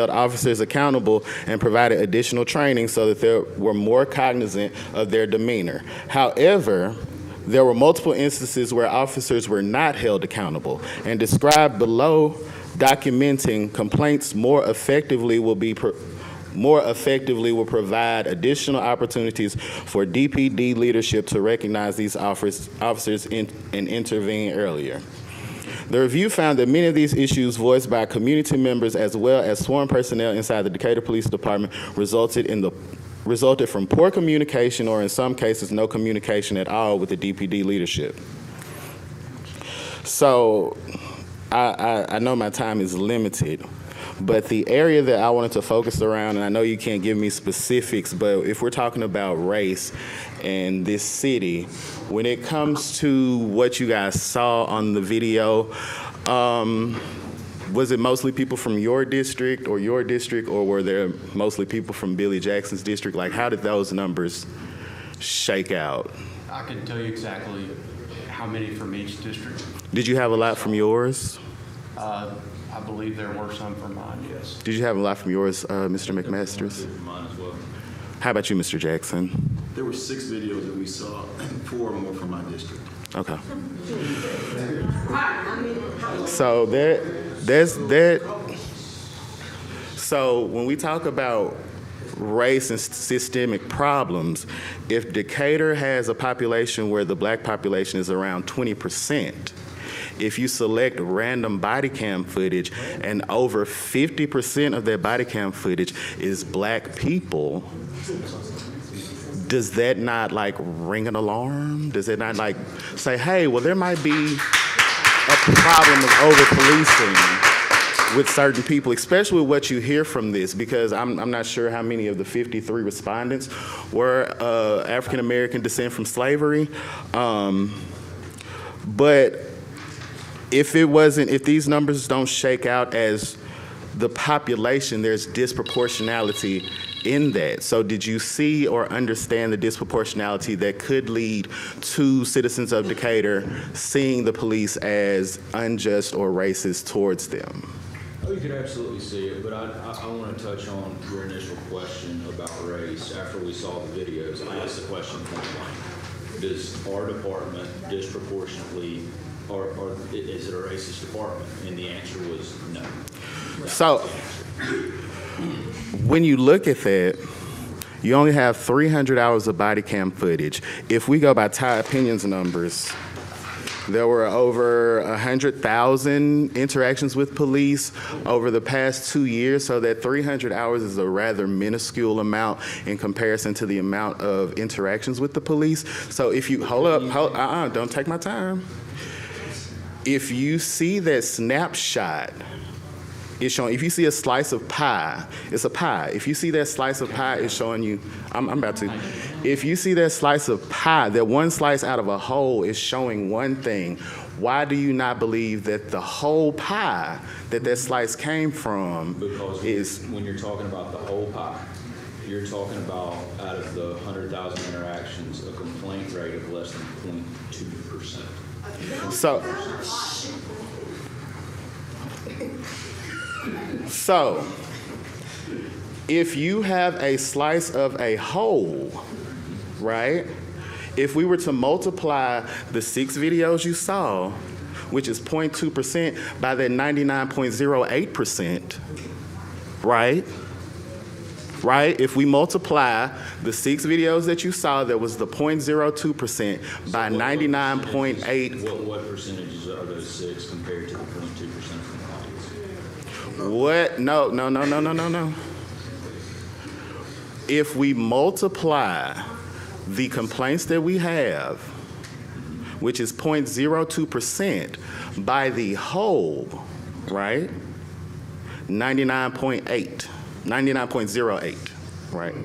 officers accountable and provided additional training so that they were more cognizant of their demeanor. However, there were multiple instances where officers were not held accountable, and described below, documenting complaints more effectively will provide additional opportunities for DPD leadership to recognize these officers and intervene earlier. The review found that many of these issues voiced by community members as well as sworn personnel inside the Decatur Police Department resulted from poor communication, or in some cases no communication at all, with the DPD leadership. So I know my time is limited, but the area that I wanted to focus around, and I know you can't give me specifics, but if we're talking about race in this city, when it comes to what you guys saw on the video, was it mostly people from your district, or were there mostly people from Billy Jackson's district? Like, how did those numbers shake out? I can tell you exactly how many from each district. Did you have a lot from yours? I believe there were some from mine, yes. Did you have a lot from yours, Mr. McMasters? Mine as well. How about you, Mr. Jackson? There were 6 videos that we saw, and 4 more from my district. Okay. So there's that. So when we talk about race and systemic problems, if Decatur has a population where the black population is around 20%, if you select random body cam footage and over 50% of that body cam footage is black people, does that not like ring an alarm? Does it not like say, hey, well, there might be a problem of over-policing with certain people, especially what you hear from this, because I'm not sure how many of the 53 respondents were African-American descent from slavery. But if these numbers don't shake out as the population, there's disproportionality in that. So did you see or understand the disproportionality that could lead to citizens of Decatur seeing the police as unjust or racist towards them? Oh We could absolutely see it, but I want to touch on your initial question about race. After we saw the videos, I asked the question point blank. Does our department disproportionately, or is it a racist department? And the answer was no. So, when you look at that, you only have 300 hours of body cam footage. If we go by Ty Opinion's numbers, there were over 100,000 interactions with police over the past 2 years, so that 300 hours is a rather minuscule amount in comparison to the amount of interactions with the police. So if you, don't take my time. If you see that snapshot, it's showing, if you see a slice of pie, it's a pie. If you see that slice of pie, it's showing you, I'm about to. If you see that slice of pie, that one slice out of a whole is showing one thing, why do you not believe that the whole pie that slice came from because when you're talking about the whole pie, you're talking about out of the 100,000 interactions, a complaint rate of less than 0.2%. So, if you have a slice of a whole, right? If we were to multiply the 6 videos you saw, which is 0.2%, by that 99.08%, right? Right? If we multiply the 6 videos that you saw, that was the 0.02% by 99.8. What percentages are those 6 compared to the 0.2% of compliance? What? No. If we multiply the complaints that we have, which is 0.02%, by the whole, right? 99.08, right?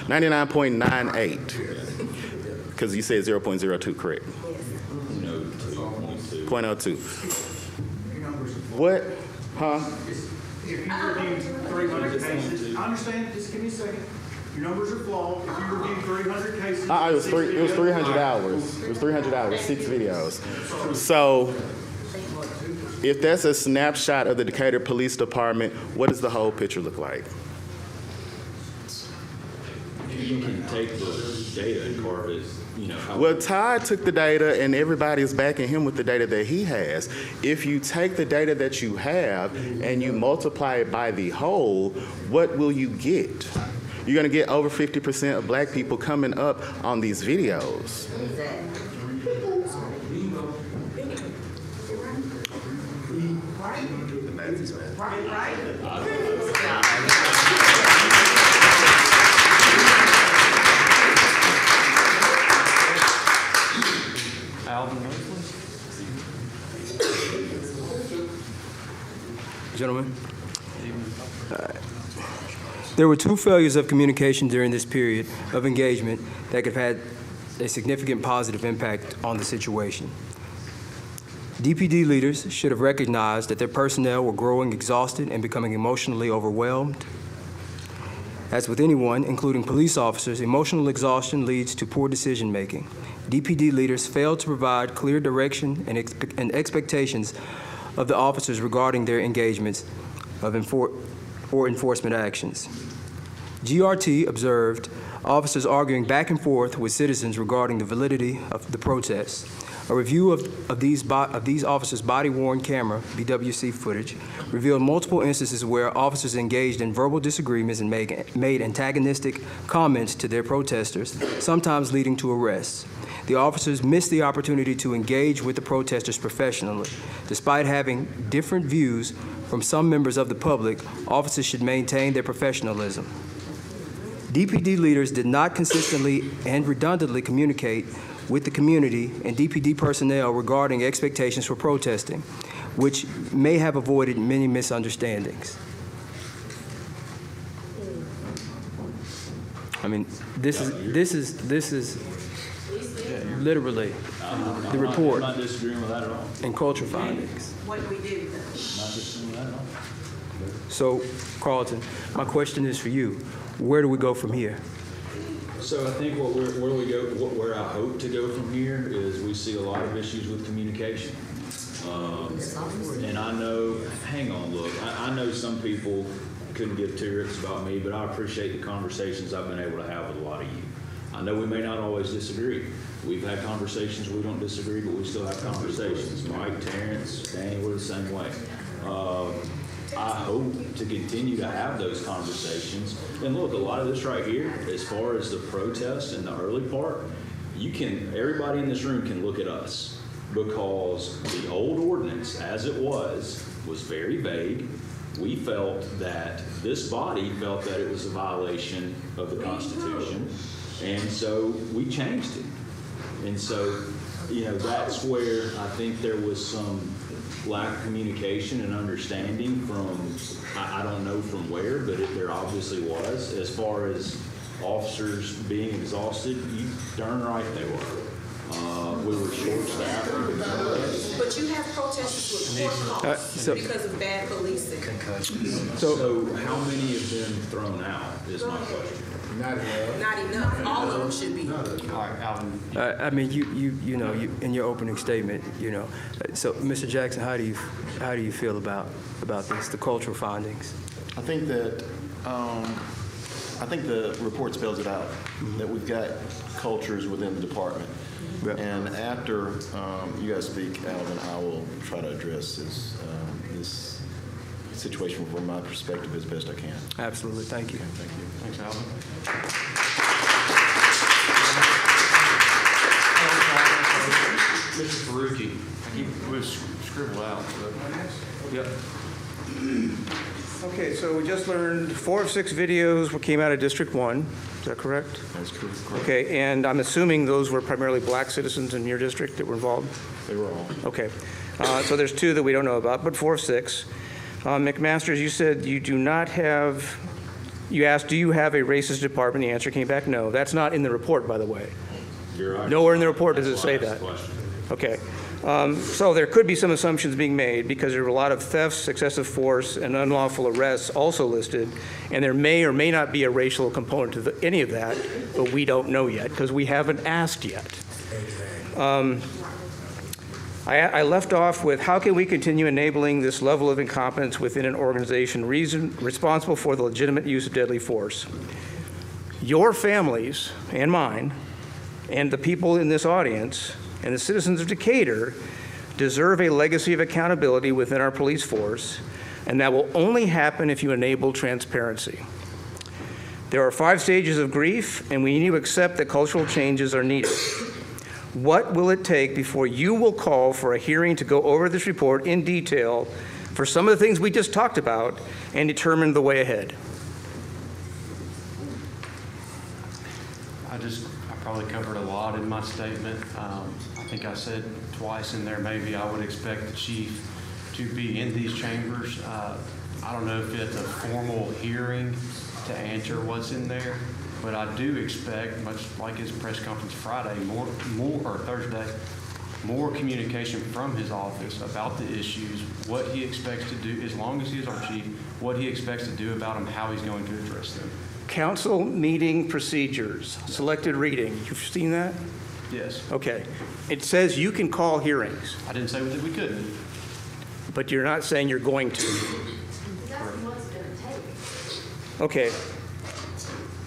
99.98, because you said 0.02, correct? 0.02. What? Huh? If you reviewed 300 cases, I understand, just give me a second. Your numbers are flawed. If you reviewed 300 cases. It was 300 hours. It was 300 hours, 6 videos. So, if that's a snapshot of the Decatur Police Department, what does the whole picture look like? You can take the data and carve it, Well, Todd took the data and everybody is backing him with the data that he has. If you take the data that you have and you multiply it by the whole, what will you get? You're going to get over 50% of black people coming up on these videos. Alvin Gentlemen. There were 2 failures of communication during this period of engagement that could have had a significant positive impact on the situation. DPD leaders should have recognized that their personnel were growing exhausted and becoming emotionally overwhelmed. As with anyone, including police officers, emotional exhaustion leads to poor decision-making. DPD leaders failed to provide clear direction and expectations of the officers regarding their engagements of enforcement actions. GRT observed officers arguing back and forth with citizens regarding the validity of the protests. A review of these officers' body-worn camera, BWC footage, revealed multiple instances where officers engaged in verbal disagreements and made antagonistic comments to their protesters, sometimes leading to arrests. The officers missed the opportunity to engage with the protesters professionally. Despite having different views from some members of the public, officers should maintain their professionalism. DPD leaders did not consistently and redundantly communicate with the community and DPD personnel regarding expectations for protesting, which may have avoided many misunderstandings. I mean, this is literally the report I'm not disagreeing with that at all. and culture findings. What do we do? Not disagreeing with that at all. So, Carlton, my question is for you. Where do we go from here? So I think where I hope to go from here is we see a lot of issues with communication. And I know, hang on, look, I know some people couldn't give two rips about me, but I appreciate the conversations I've been able to have with a lot of you. I know we may not always disagree. We've had conversations, we don't disagree, but we still have conversations. Mike, Terrence, Danny, we're the same way. I hope to continue to have those conversations. And look, a lot of this right here, as far as the protest and the early part, everybody in this room can look at us, because the old ordinance, as it was very vague. We felt that, this body felt that it was a violation of the Constitution, and so we changed it. And so, that's where I think there was some lack of communication and understanding from, I don't know from where, but there obviously was. As far as officers being exhausted, you darn right they were. We were short-staffed. But you have protesters with court calls because of bad policing. So how many of them thrown out is my question. Not enough. All of them should be. All right, Alvin. I mean, you know, in your opening statement, so Mr. Jackson, how do you feel about this, the cultural findings? I think that the report spells it out, that we've got cultures within the department. And after you guys speak, Alvin, I will try to address this situation from my perspective as best I can. Absolutely. Thank you. Thank you. Thanks, Alvin. Mr. Ferrucci, it was scribbled out. Yep. Okay, so we just learned 4 of 6 videos came out of District 1. Is that correct? That's correct. Okay, and I'm assuming those were primarily black citizens in your district that were involved? They were all. Okay. So there's 2 that we don't know about, but 4 of 6. McMasters, you said you do not have, you asked, do you have a racist department? The answer came back no. That's not in the report, by the way. You're right. Nowhere in the report does it say that. Okay. So there could be some assumptions being made because there were a lot of thefts, excessive force, and unlawful arrests also listed, and there may or may not be a racial component to any of that, but we don't know yet because we haven't asked yet. I left off with how can we continue enabling this level of incompetence within an organization responsible for the legitimate use of deadly force? Your families and mine and the people in this audience and the citizens of Decatur deserve a legacy of accountability within our police force, and that will only happen if you enable transparency. There are 5 stages of grief, and we need to accept that cultural changes are needed. What will it take before you will call for a hearing to go over this report in detail for some of the things we just talked about and determine the way ahead? I probably covered a lot in my statement. I think I said twice in there, maybe I would expect the chief to be in these chambers. I don't know if it's a formal hearing to answer what's in there, but I do expect, much like his press conference Friday, or Thursday, more communication from his office about the issues, what he expects to do, as long as he is our chief, what he expects to do about them, how he's going to address them. Council meeting procedures, selected reading. You've seen that? Yes. Okay. It says you can call hearings. I didn't say that we couldn't. But you're not saying you're going to. Okay.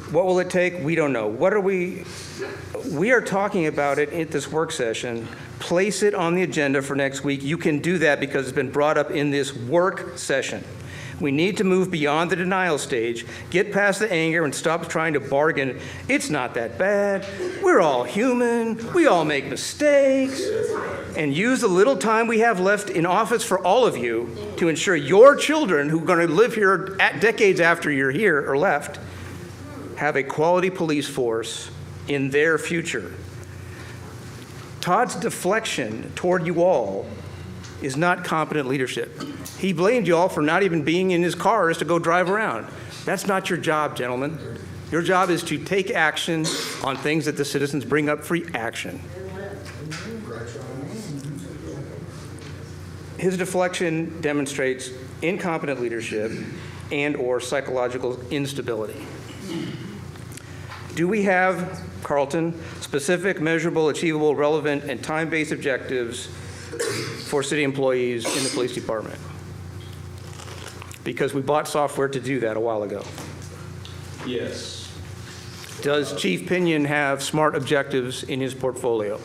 What will it take? We don't know. We are talking about it at this work session. Place it on the agenda for next week. You can do that because it's been brought up in this work session. We need to move beyond the denial stage, get past the anger, and stop trying to bargain. It's not that bad. We're all human. We all make mistakes. And use the little time we have left in office for all of you to ensure your children who are going to live here decades after you're here or left have a quality police force in their future. Todd's deflection toward you all is not competent leadership. He blamed you all for not even being in his cars to go drive around. That's not your job, gentlemen. Your job is to take action on things that the citizens bring up for action. His deflection demonstrates incompetent leadership and/or psychological instability. Do we have, Carlton, specific, measurable, achievable, relevant, and time-based objectives for city employees in the police department? because we bought software to do that a while ago. Yes. Does Chief Pinion have SMART objectives in his portfolio?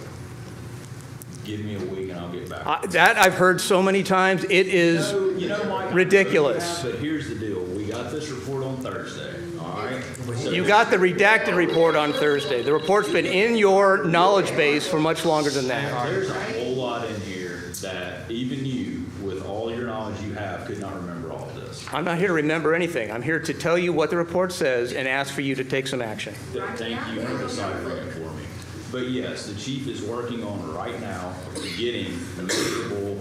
Give me a week and I'll get back. That I've heard so many times. It is Mike, ridiculous. But here's the deal. We got this report on Thursday, all right? So You got the redacted report on Thursday. The report's been in your knowledge base for much longer than that. There's a whole lot in here that even you, with all your knowledge you have, could not remember all of this. I'm not here to remember anything. I'm here to tell you what the report says and ask for you to take some action. Thank you for deciphering it for me. But yes, the chief is working on right now getting measurable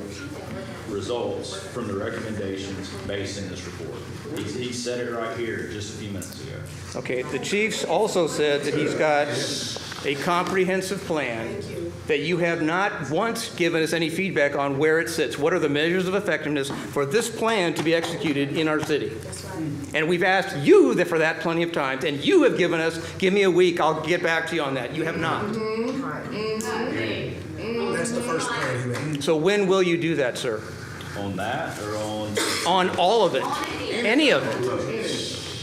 results from the recommendations based in this report. He said it right here just a few minutes ago. Okay, the chief's also said that he's got a comprehensive plan that you have not once given us any feedback on where it sits. What are the measures of effectiveness for this plan to be executed in our city? And we've asked you for that plenty of times, and you have given us, give me a week, I'll get back to you on that. You have not. That's the first plan he made. So when will you do that, sir? On that or on? On all of it. Any of it.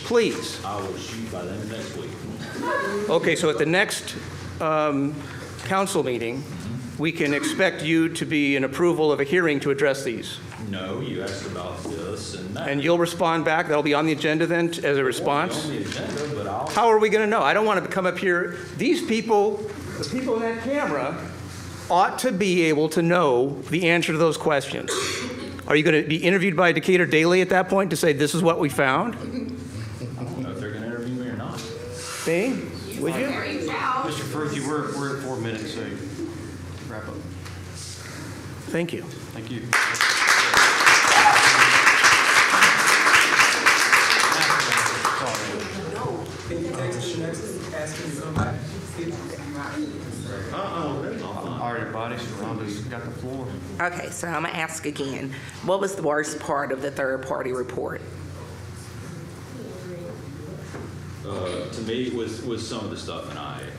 Please. I will shoot by the end of next week. Okay, so at the next council meeting, we can expect you to be in approval of a hearing to address these. No, you asked about this and that. And you'll respond back? That'll be on the agenda then as a response? On the agenda, but I'll. How are we going to know? I don't want to come up here. These people, the people in that camera, ought to be able to know the answer to those questions. Are you going to be interviewed by Decatur Daily at that point to say this is what we found? I don't know if they're going to interview me or not. Me? Would you? Mr. Fruthi, we're at 4 minutes, so wrap up. Thank you. Thank you. All right, everybody, so Rhonda's got the floor. Okay, so I'm gonna ask again, what was the worst part of the third-party report? To me, was some of the stuff in IA.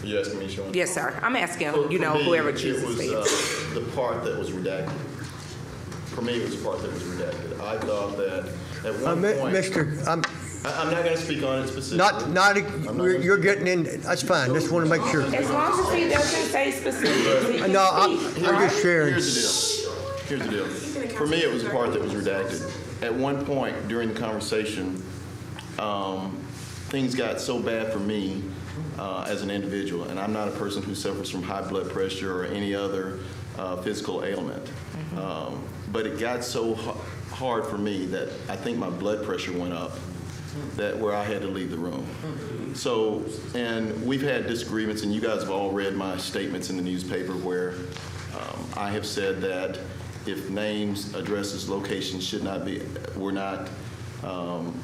Are you asking me, Sean? Yes, sir. I'm asking, For me, whoever it chooses was, to answer. the part that was redacted. For me, it was the part that was redacted. I thought that at one point. Mr., I'm not going to speak on it specifically. you're getting in, that's fine, just want to make sure. As long as he doesn't say specifically. No, I'm just sharing. Here's the deal. For me, it was the part that was redacted. At one point during the conversation, things got so bad for me as an individual, and I'm not a person who suffers from high blood pressure or any other physical ailment. But it got so hard for me that I think my blood pressure went up, that where I had to leave the room. So, and we've had disagreements, and you guys have all read my statements in the newspaper where I have said that if names, addresses, locations were not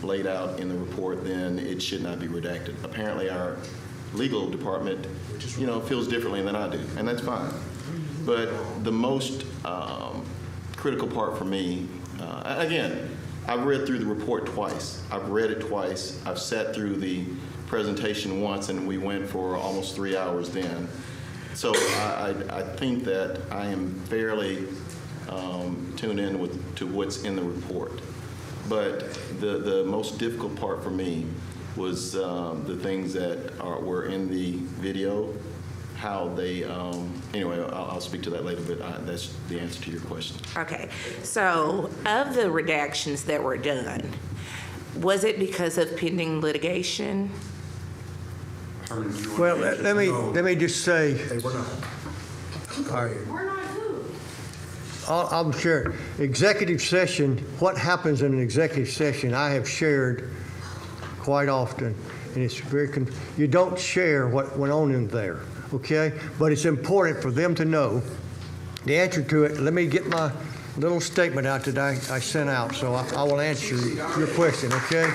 laid out in the report, then it should not be redacted. Apparently, our legal department, feels differently than I do, and that's fine. But the most critical part for me, again, I've read through the report twice. I've read it twice. I've sat through the presentation once, and we went for almost 3 hours then. So I think that I am fairly tuned in to what's in the report. But the most difficult part for me was the things that were in the video, how they, anyway, I'll speak to that later, but that's the answer to your question. Okay, so of the redactions that were done, was it because of pending litigation? Well, let me just say. They were not. All right. I'm sure. Executive session, what happens in an executive session, I have shared quite often, and it's you don't share what went on in there, okay? But it's important for them to know the answer to it. Let me get my little statement out that I sent out, so I will answer your question, okay?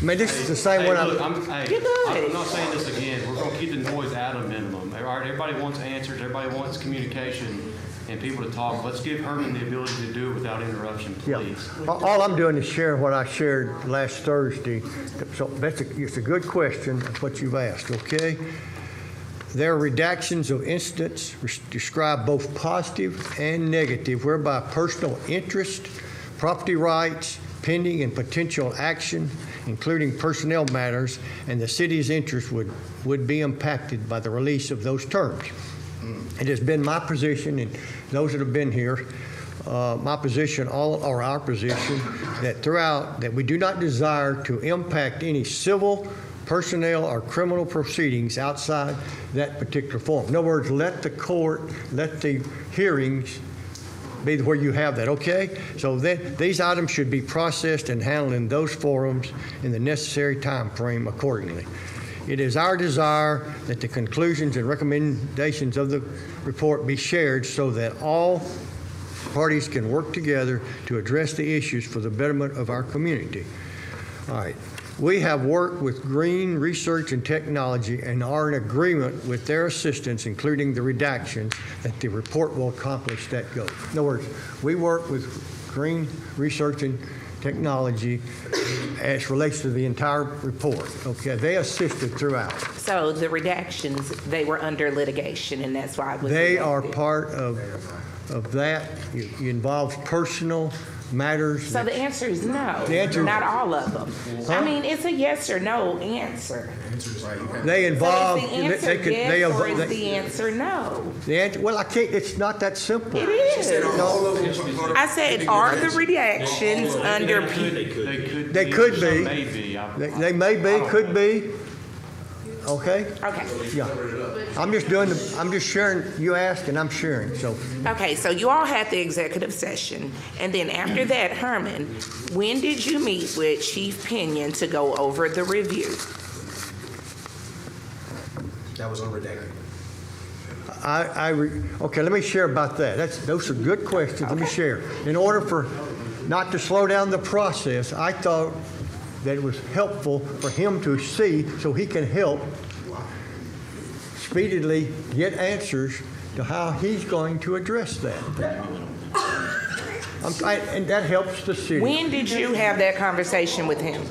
I mean, this is the same one. I'm not saying this again. We're going to keep the noise at a minimum. All right, everybody wants answers. Everybody wants communication and people to talk. Let's give Herman the ability to do it without interruption, please. Yeah. All I'm doing is sharing what I shared last Thursday. So it's a good question. That's what you've asked, okay? There are redactions of incidents which describe both positive and negative, whereby personal interest, property rights, pending and potential action, including personnel matters, and the city's interest would be impacted by the release of those terms. It has been my position, and those that have been here, my position, our position, that we do not desire to impact any civil, personnel, or criminal proceedings outside that particular form. In other words, let the court, let the hearings be where you have that, okay? So these items should be processed and handled in those forums in the necessary time frame accordingly. It is our desire that the conclusions and recommendations of the report be shared so that all parties can work together to address the issues for the betterment of our community. All right. We have worked with Green Research and Technology and are in agreement with their assistance, including the redactions, that the report will accomplish that goal. In other words, we work with Green Research and Technology as relates to the entire report. Okay, they assisted throughout. So the redactions, they were under litigation, and that's why it was They elected. are part of that. It involves personal matters. So the answer is no. The answer- not all of them. Huh? I mean, it's a yes or no answer. They involve. So is the answer they could- yes they- or is they- the answer no? The answer, well, I can't. It's not that simple. It is. I said, are the redactions under? They could be. May be. They may be. Could be. Okay. Okay. Yeah. I'm just sharing. You asked, and I'm sharing. So. Okay, so you all had the executive session, and then after that, Herman, when did you meet with Chief Pinion to go over the review? That was unredacted. Okay, let me share about that. Those are good questions. Let me share. In order for not to slow down the process, I thought that it was helpful for him to see so he can help speedily get answers to how he's going to address that. And that helps the city. When did you have that conversation with him?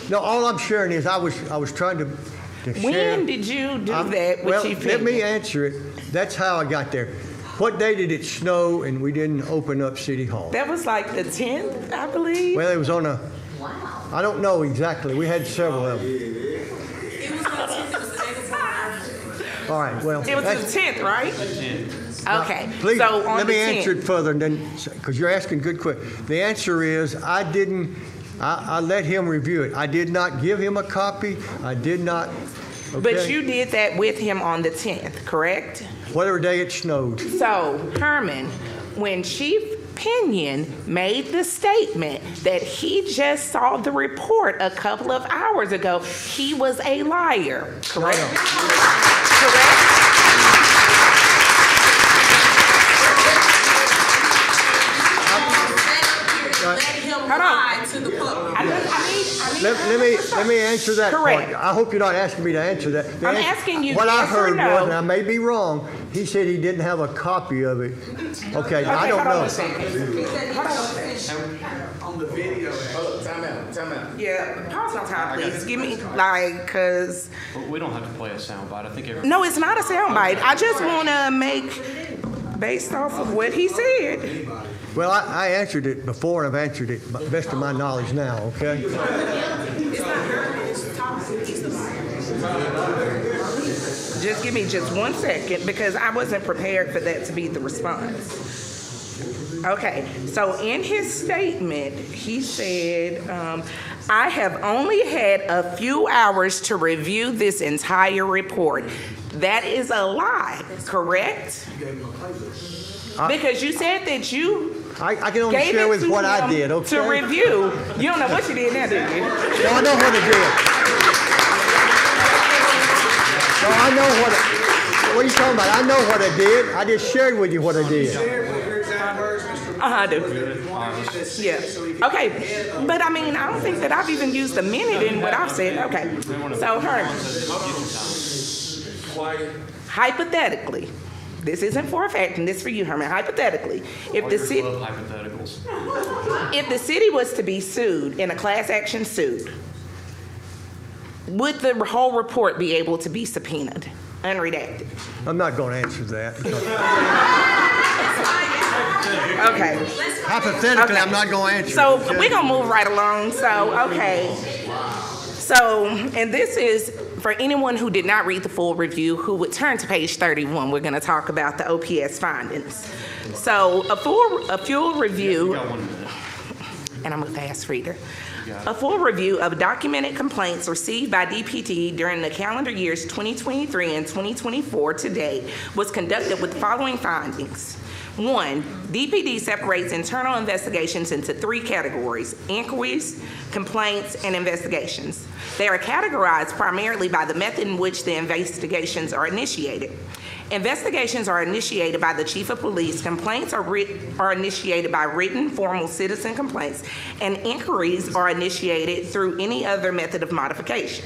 No, all I'm sharing is I was trying to share. When did you do that with Well, Chief let me Pinion? answer it. That's how I got there. What day did it snow and we didn't open up City Hall? That was like the 10th, I believe. Well, it was on a, I don't know exactly. We had several of them. All right, well. It was that's- the 10th, right? Okay. Please, So on let me the answer 10th. it further, and then, because you're asking good questions. The answer is, I let him review it. I did not give him a copy. I did not, But okay? you did that with him on the 10th, correct? Whatever day it snowed. So, Herman, when Chief Pinion made the statement that he just saw the report a couple of hours ago, he was a liar, correct? Correct? Let him lie to the public. Let me answer that Correct. part. I hope you're not asking me to answer that. I'm asking you What I yes or heard no. was, and I may be wrong, he said he didn't have a copy of it. Okay, I don't hold on know. a second. On the video. Time out. Yeah, pause on time, please. Give me, like, because, We don't have to play a soundbite. I think everybody. no, it's not a soundbite. I just want to make, based off of what he said. Well, I answered it before, and I've answered it to the best of my knowledge now, okay? It's not her, it's Thomas, he's the liar. Just give me just 1 second, because I wasn't prepared for that to be the response. Okay, so in his statement, he said, I have only had a few hours to review this entire report. That is a lie, correct? Because you said that you I can only gave share it with to what I him did, okay? to review. You don't know what you did now, do you? No, I know what I did. No, I know what are you talking about? I know what I did. I just shared with you what I did. I do. Yeah. Okay. But I mean, I don't think that I've even used a minute in what I've said. Okay. So, Herman, hypothetically, this isn't for a fact, and this is for you, Herman. Hypothetically, if the city, Love hypotheticals. if the city was to be sued in a class action suit, would the whole report be able to be subpoenaed, unredacted? I'm not going to answer that. Okay. Hypothetically, Okay. I'm not going to answer. So it. we're gonna move right along. So, okay. So, and this is for anyone who did not read the full review, who would turn to page 31. We're gonna talk about the OPS findings. So a full review, and I'm a fast reader. A full review of documented complaints received by DPD during the calendar years 2023 and 2024 to date was conducted with the following findings. 1, DPD separates internal investigations into 3 categories: inquiries, complaints, and investigations. They are categorized primarily by the method in which the investigations are initiated. Investigations are initiated by the Chief of Police, complaints are initiated by written formal citizen complaints, and inquiries are initiated through any other method of modification.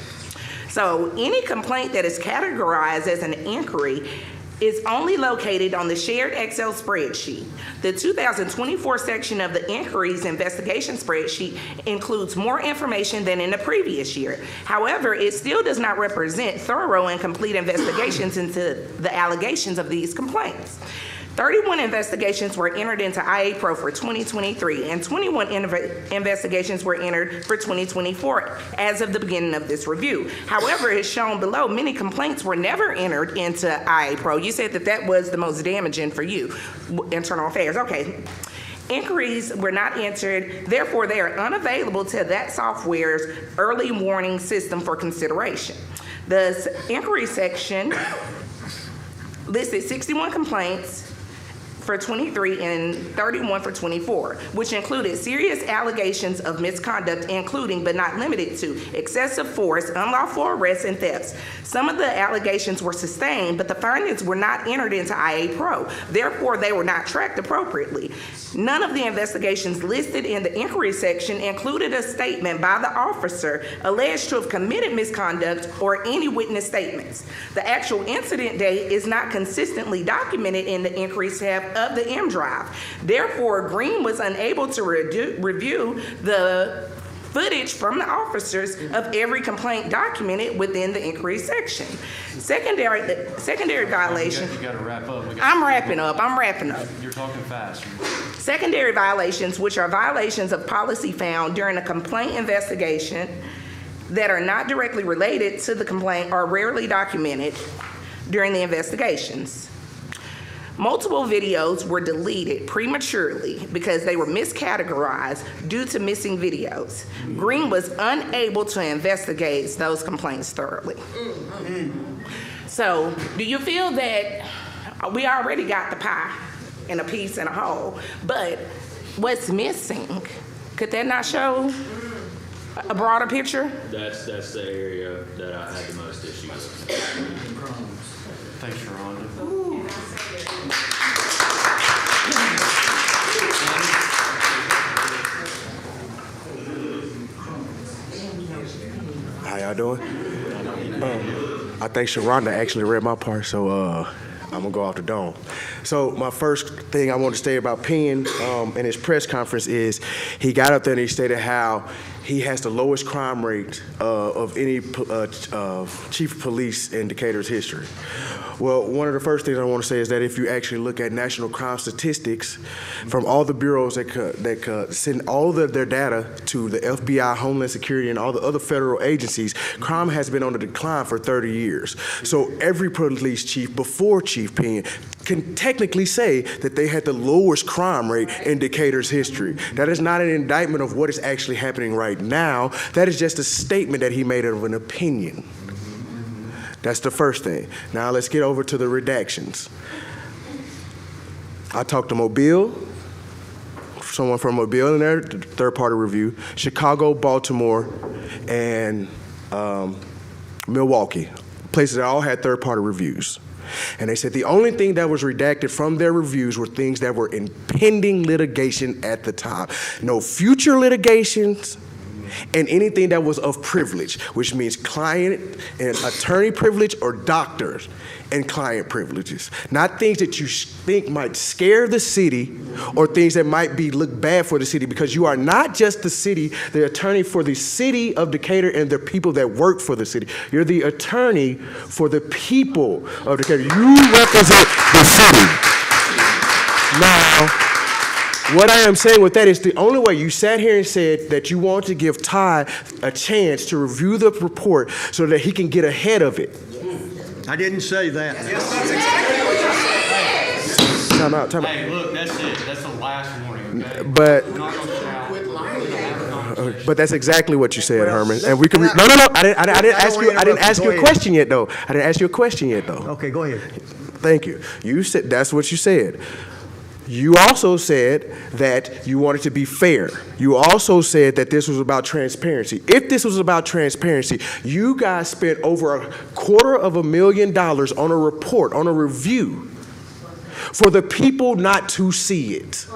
So any complaint that is categorized as an inquiry is only located on the shared Excel spreadsheet. The 2024 section of the inquiries investigation spreadsheet includes more information than in the previous year. However, it still does not represent thorough and complete investigations into the allegations of these complaints. 31 investigations were entered into IA Pro for 2023, and 21 investigations were entered for 2024 as of the beginning of this review. However, as shown below, many complaints were never entered into IA Pro. You said that that was the most damaging for you, internal affairs. Okay. Inquiries were not entered, therefore they are unavailable to that software's early warning system for consideration. The inquiry section listed 61 complaints for 23 and 31 for 24, which included serious allegations of misconduct, including but not limited to excessive force, unlawful arrests, and thefts. Some of the allegations were sustained, but the findings were not entered into IA Pro. Therefore, they were not tracked appropriately. None of the investigations listed in the inquiry section included a statement by the officer alleged to have committed misconduct or any witness statements. The actual incident date is not consistently documented in the inquiry tab of the M drive. Therefore, Green was unable to review the footage from the officers of every complaint documented within the inquiry section. Secondary violation. You gotta wrap up. I'm wrapping up. You're talking fast. Secondary violations, which are violations of policy found during a complaint investigation that are not directly related to the complaint, are rarely documented during the investigations. Multiple videos were deleted prematurely because they were miscategorized due to missing videos. Green was unable to investigate those complaints thoroughly. So, do you feel that we already got the pie and a piece and a whole, but what's missing? Could that not show a broader picture? That's the area that I had the most issue with. Thanks, Sharonda. How y'all doing? I think Sharonda actually read my part, so I'm gonna go off the dome. So my first thing I want to say about Penn in his press conference is he got up there and he stated how he has the lowest crime rate of any chief of police in Decatur's history. Well, one of the first things I want to say is that if you actually look at national crime statistics from all the bureaus that send all of their data to the FBI, Homeland Security, and all the other federal agencies, crime has been on the decline for 30 years. So every police chief before Chief Penn can technically say that they had the lowest crime rate in Decatur's history. That is not an indictment of what is actually happening right now. That is just a statement that he made of an opinion. That's the first thing. Now let's get over to the redactions. I talked to Mobile, someone from Mobile in their third-party review, Chicago, Baltimore, and Milwaukee, places that all had third-party reviews. And they said the only thing that was redacted from their reviews were things that were in pending litigation at the time. No future litigations, and anything that was of privilege, which means client and attorney privilege or doctors and client privileges. Not things that you think might scare the city or things that might look bad for the city, because you are not just the city, the attorney for the city of Decatur and the people that work for the city. You're the attorney for the people of Decatur. You represent the city. Now, what I am saying with that is the only way you sat here and said that you want to give Todd a chance to review the report so that he can get ahead of it. I didn't say that. Time out. Hey, look, that's it. That's the last warning, okay? But We're not gonna shout. but that's exactly what you said, Herman. And we can no. I didn't ask you a question yet, though. I didn't ask you a question yet, though. Okay, go ahead. Thank you. You said that's what you said. You also said that you wanted to be fair. You also said that this was about transparency. If this was about transparency, you guys spent over $250,000 on a report, on a review, for the people not to see it.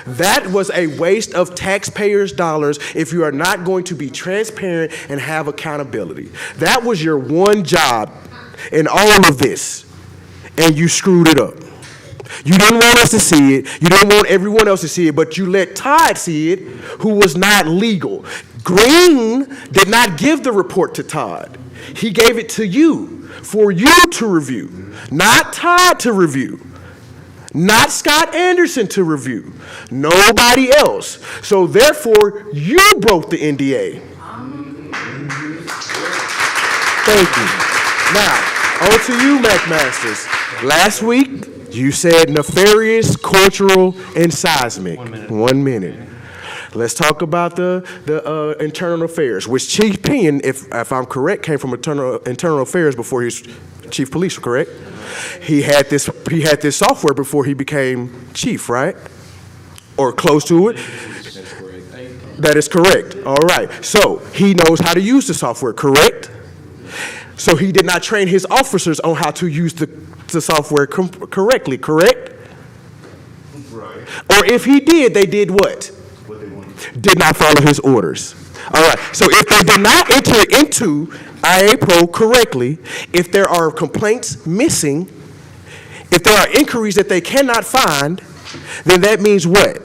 That was a waste of taxpayers' dollars if you are not going to be transparent and have accountability. That was your one job in all of this, and you screwed it up. You didn't want us to see it. You didn't want everyone else to see it, but you let Todd see it, who was not legal. Green did not give the report to Todd. He gave it to you for you to review, not Todd to review, not Scott Anderson to review, nobody else. So therefore, you broke the NDA. Thank you. Now, on to you, McMasters. Last week, you said nefarious, cultural, and seismic. 1 minute. Let's talk about the internal affairs, which Chief Pinion, if I'm correct, came from internal affairs before he was chief police, correct? He had this software before he became chief, right? Or close to it. That is correct. All right. So he knows how to use the software, correct? So he did not train his officers on how to use the software correctly, correct? Right. Or if he did, they did what? What they wanted. Did not follow his orders. All right. So if they did not enter into IA Pro correctly, if there are complaints missing, if there are inquiries that they cannot find, then that means what?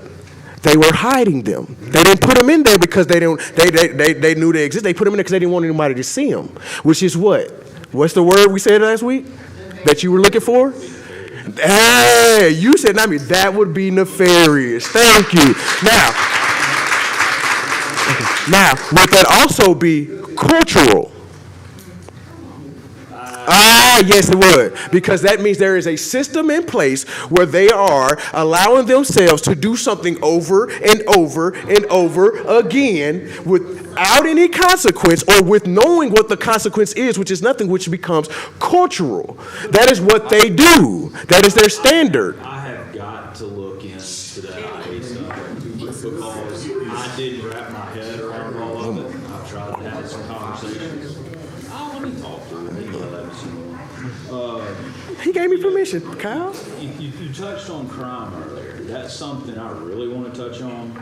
They were hiding them. They didn't put them in there because they knew they existed. They put them in there because they didn't want anybody to see them, which is what? What's the word we said last week that you were looking for? Hey, you said not me. That would be nefarious. Thank you. Now, would that also be cultural? Yes, it would. Because that means there is a system in place where they are allowing themselves to do something over and over and over again without any consequence, or with knowing what the consequence is, which is nothing, which becomes cultural. That is what they do. That is their standard. I have got to look into that IA stuff because I didn't wrap my head around all of it. I've tried to have some conversations. Let me talk to him. He gave me permission, Kyle. You touched on crime earlier. That's something I really want to touch on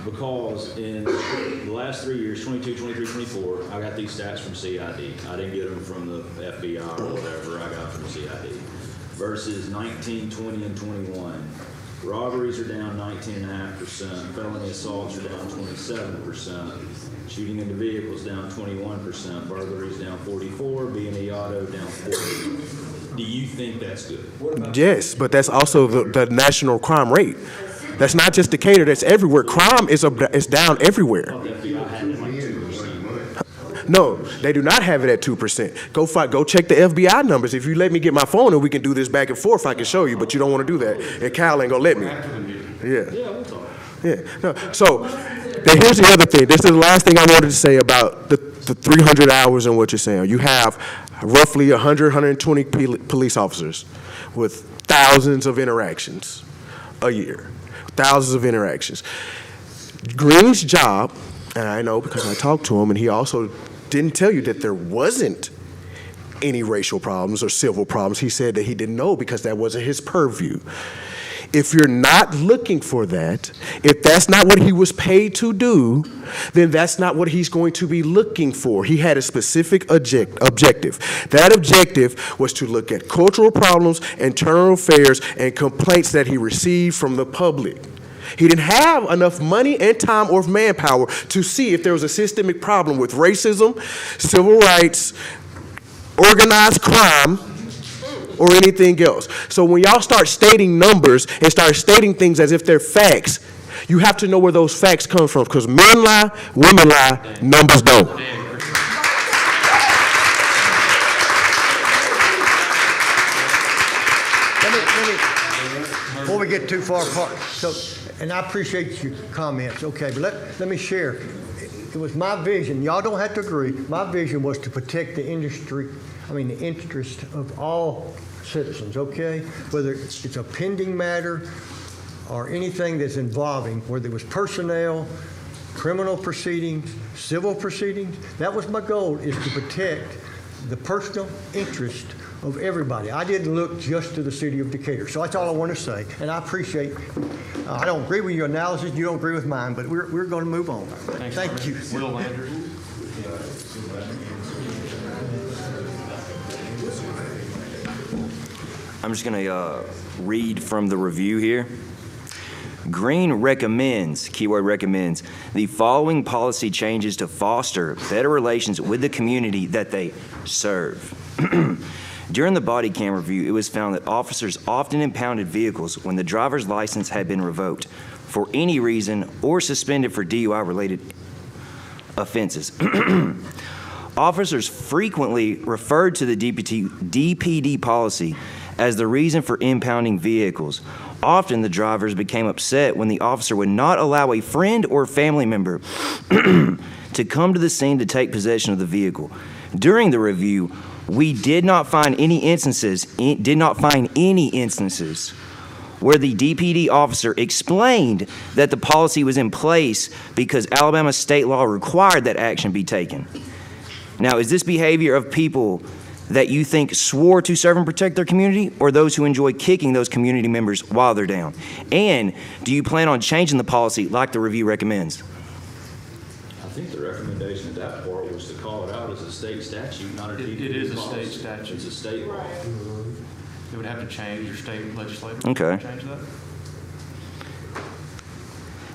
because in the last 3 years, 22, 23, 24, I got these stats from CID. I didn't get them from the FBI or whatever. I got from CID. Versus 19, 20, and 21. Robberies are down 19.5%. Felony assaults are down 27%. Shooting into vehicles down 21%. Burglaries down 44%. B&E auto down 40%. Do you think that's good? Yes, but that's also the national crime rate. That's not just Decatur, that's everywhere. Crime is down everywhere. No, they do not have it at 2%. Go check the FBI numbers. If you let me get my phone and we can do this back and forth, I can show you, but you don't want to do that. And Kyle ain't gonna let me. Yeah. No. So here's the other thing. This is the last thing I wanted to say about the 300 hours and what you're saying. You have roughly 100, 120 police officers with thousands of interactions a year. Thousands of interactions. Green's job, and I know because I talked to him, and he also didn't tell you that there wasn't any racial problems or civil problems. He said that he didn't know because that wasn't his purview. If you're not looking for that, if that's not what he was paid to do, then that's not what he's going to be looking for. He had a specific objective. That objective was to look at cultural problems, internal affairs, and complaints that he received from the public. He didn't have enough money and time or manpower to see if there was a systemic problem with racism, civil rights, organized crime, or anything else. So when y'all start stating numbers and start stating things as if they're facts, you have to know where those facts come from, because men lie, women lie, numbers don't. Before we get too far apart, and I appreciate your comments, okay, but let me share. It was my vision, y'all don't have to agree, my vision was to protect the interest of all citizens, okay? Whether it's a pending matter or anything that's involving, whether it was personnel, criminal proceedings, civil proceedings, that was my goal, is to protect the personal interest of everybody. I didn't look just to the city of Decatur. So that's all I want to say. And I appreciate, I don't agree with your analysis, you don't agree with mine, but we're going to move on. Thank you. Will Landers. I'm just going to read from the review here. Green recommends, keyword recommends, the following policy changes to foster better relations with the community that they serve. During the body cam review, it was found that officers often impounded vehicles when the driver's license had been revoked for any reason or suspended for DUI-related offenses. Officers frequently referred to the DPD policy as the reason for impounding vehicles. Often the drivers became upset when the officer would not allow a friend or family member to come to the scene to take possession of the vehicle. During the review, we did not find any instances where the DPD officer explained that the policy was in place because Alabama state law required that action be taken. Now, is this behavior of people that you think swore to serve and protect their community, or those who enjoy kicking those community members while they're down? And do you plan on changing the policy like the review recommends? I think the recommendation at that part was to call it out as a state statute, not a DPD It is a policy. state statute. It's a state law. It would have to change your state legislature. Okay. To change that.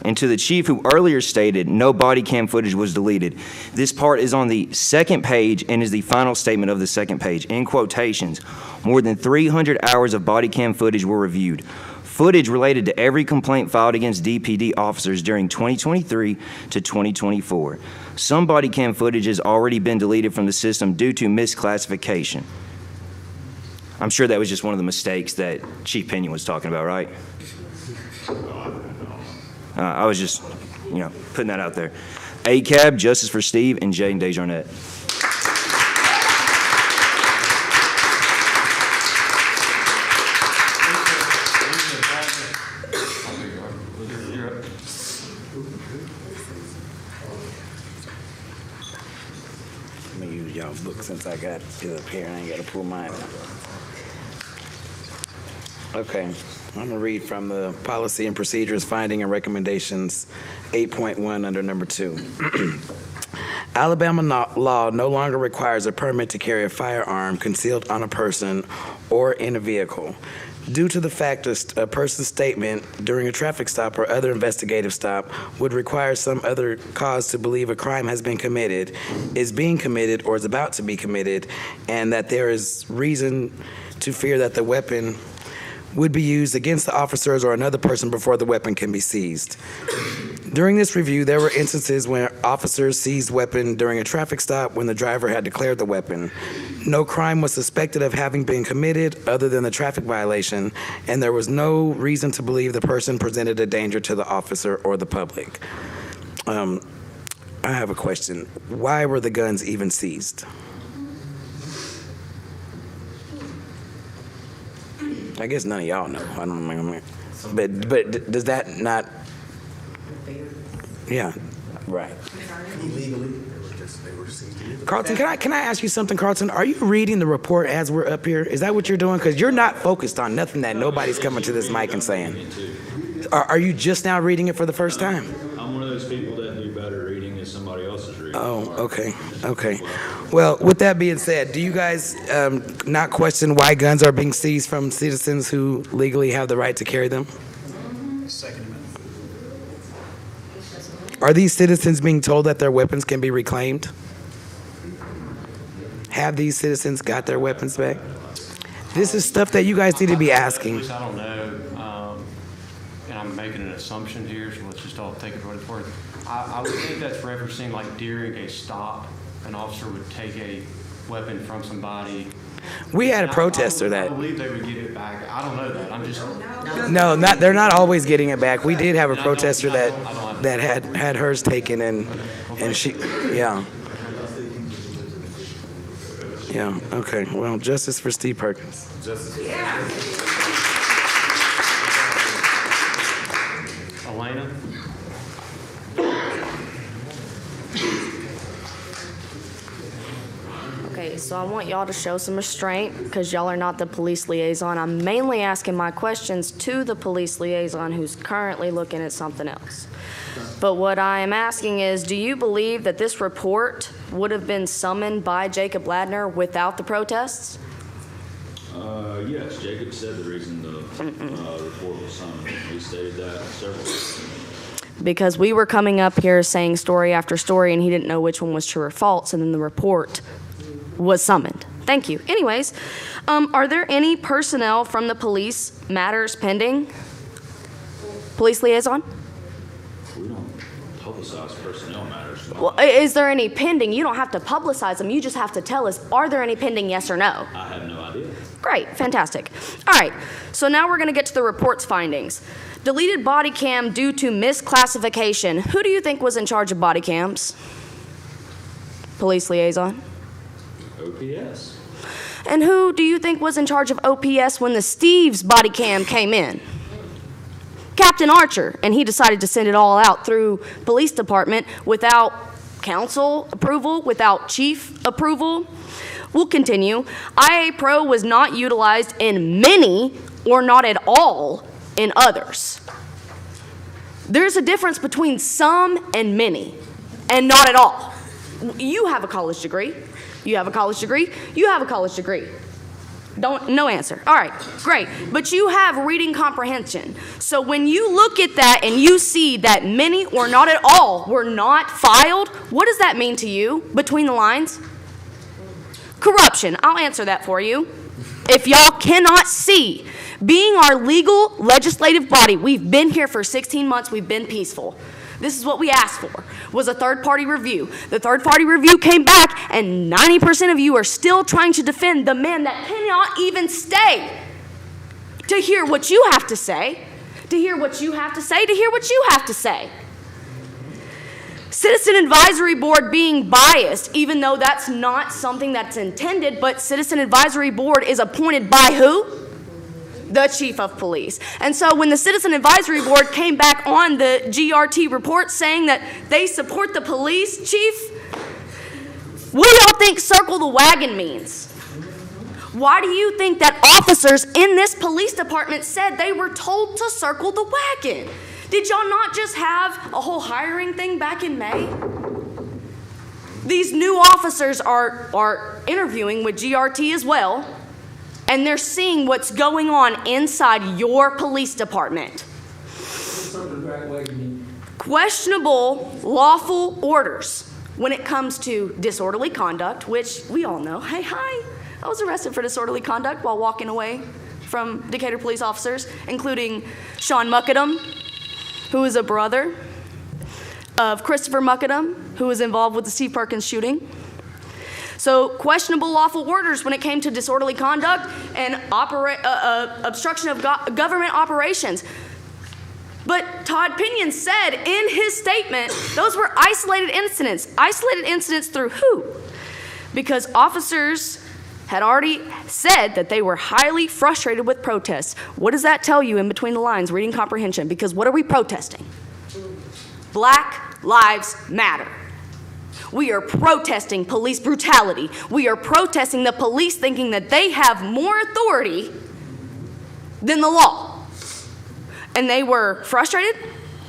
And to the chief who earlier stated no body cam footage was deleted, this part is on the second page and is the final statement of the second page. In quotations, more than 300 hours of body cam footage were reviewed. Footage related to every complaint filed against DPD officers during 2023 to 2024. Some body cam footage has already been deleted from the system due to misclassification. I'm sure that was just one of the mistakes that Chief Pinion was talking about, right? I was just, putting that out there. ACAB, Justice for Steve, and Jaden Desjardins. I'm going to use y'all's book since I got it up here and I ain't got to pull mine out. Okay, I'm going to read from the Policy and Procedures Finding and Recommendations 8.1 under number 2. Alabama law no longer requires a permit to carry a firearm concealed on a person or in a vehicle. Due to the fact that a person's statement during a traffic stop or other investigative stop would require some other cause to believe a crime has been committed, is being committed, or is about to be committed, and that there is reason to fear that the weapon would be used against the officers or another person before the weapon can be seized. During this review, there were instances where officers seized weapon during a traffic stop when the driver had declared the weapon. No crime was suspected of having been committed other than the traffic violation, and there was no reason to believe the person presented a danger to the officer or the public. I have a question. Why were the guns even seized? I guess none of y'all know. I don't know. But does that not? Yeah, right. Illegally. Carlton, can I ask you something, Carlton? Are you reading the report as we're up here? Is that what you're doing? Because you're not focused on nothing that nobody's coming to this mic and saying. Are you just now reading it for the first time? I'm one of those people that do better reading than somebody else's reading. Oh, okay. Well, with that being said, do you guys not question why guns are being seized from citizens who legally have the right to carry them? Second Amendment. Are these citizens being told that their weapons can be reclaimed? Have these citizens got their weapons back? This is stuff that you guys need to be asking. I don't know, and I'm making an assumption here, so let's just all take it for what it's worth. I would think that's referencing like during a stop, an officer would take a weapon from somebody. We had a protester I that. believe they would get it back. I don't know that. I'm just. No, they're not always getting it back. We did have a protester that had hers taken and she, yeah. Yeah, okay. Well, justice for Steve Perkins. Elena? Okay, so I want y'all to show some restraint because y'all are not the police liaison. I'm mainly asking my questions to the police liaison who's currently looking at something else. But what I am asking is, do you believe that this report would have been summoned by Jacob Ladner without the protests? Yes, Jacob said the reason the report was summoned. He stated that several times. Because we were coming up here saying story after story and he didn't know which one was true or false, and then the report was summoned. Thank you. Anyways, are there any personnel from the police matters pending? Police liaison? We don't publicize personnel matters. Well, is there any pending? You don't have to publicize them. You just have to tell us, are there any pending, yes or no? I have no idea. Great, fantastic. All right, so now we're going to get to the report's findings. Deleted body cam due to misclassification. Who do you think was in charge of body cams? Police liaison. OPS. And who do you think was in charge of OPS when the Steve's body cam came in? Captain Archer, and he decided to send it all out through police department without council approval, without chief approval. We'll continue. IA Pro was not utilized in many or not at all in others. There's a difference between some and many and not at all. You have a college degree. You have a college degree. You have a college degree. No answer. All right, great. But you have reading comprehension. So when you look at that and you see that many or not at all were not filed, what does that mean to you between the lines? Corruption. I'll answer that for you. If y'all cannot see, being our legal legislative body, we've been here for 16 months, we've been peaceful. This is what we asked for, was a third-party review. The third-party review came back, and 90% of you are still trying to defend the man that cannot even stay to hear what you have to say, to hear what you have to say, to hear what you have to say. Citizen Advisory Board being biased, even though that's not something that's intended, but Citizen Advisory Board is appointed by who? The Chief of Police. And so when the Citizen Advisory Board came back on the GRT report saying that they support the police chief, what do y'all think circle the wagon means? Why do you think that officers in this police department said they were told to circle the wagon? Did y'all not just have a whole hiring thing back in May? These new officers are interviewing with GRT as well, and they're seeing what's going on inside your police department. Questionable lawful orders when it comes to disorderly conduct, which we all know. Hey, hi, I was arrested for disorderly conduct while walking away from Decatur police officers, including Sean Muckadam, who is a brother of Christopher Muckadam, who was involved with the Steve Perkins shooting. So questionable lawful orders when it came to disorderly conduct and obstruction of government operations. But Todd Pinion said in his statement, those were isolated incidents. Isolated incidents through who? Because officers had already said that they were highly frustrated with protests. What does that tell you in between the lines, reading comprehension? Because what are we protesting? Black Lives Matter. We are protesting police brutality. We are protesting the police thinking that they have more authority than the law. And they were frustrated,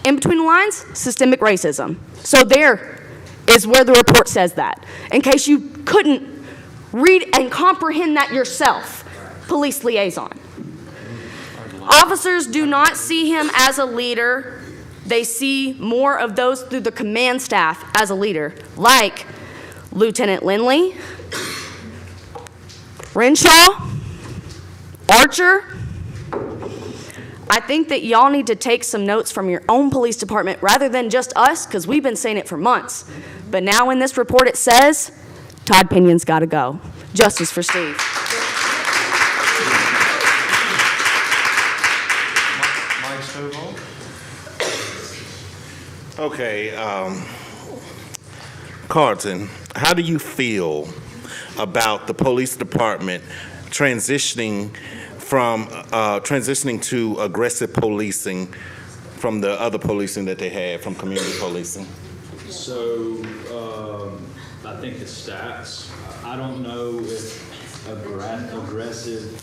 in between the lines, systemic racism. So there is where the report says that. In case you couldn't read and comprehend that yourself, police liaison. Officers do not see him as a leader. They see more of those through the command staff as a leader, like Lieutenant Lindley, Renshaw, Archer. I think that y'all need to take some notes from your own police department rather than just us, because we've been saying it for months. But now in this report it says, Todd Pinion's got to go. Justice for Steve. Mike Stovall. Okay, Carlton, how do you feel about the police department transitioning to aggressive policing from the other policing that they had, from community policing? So, I think the stats, I don't know if aggressive,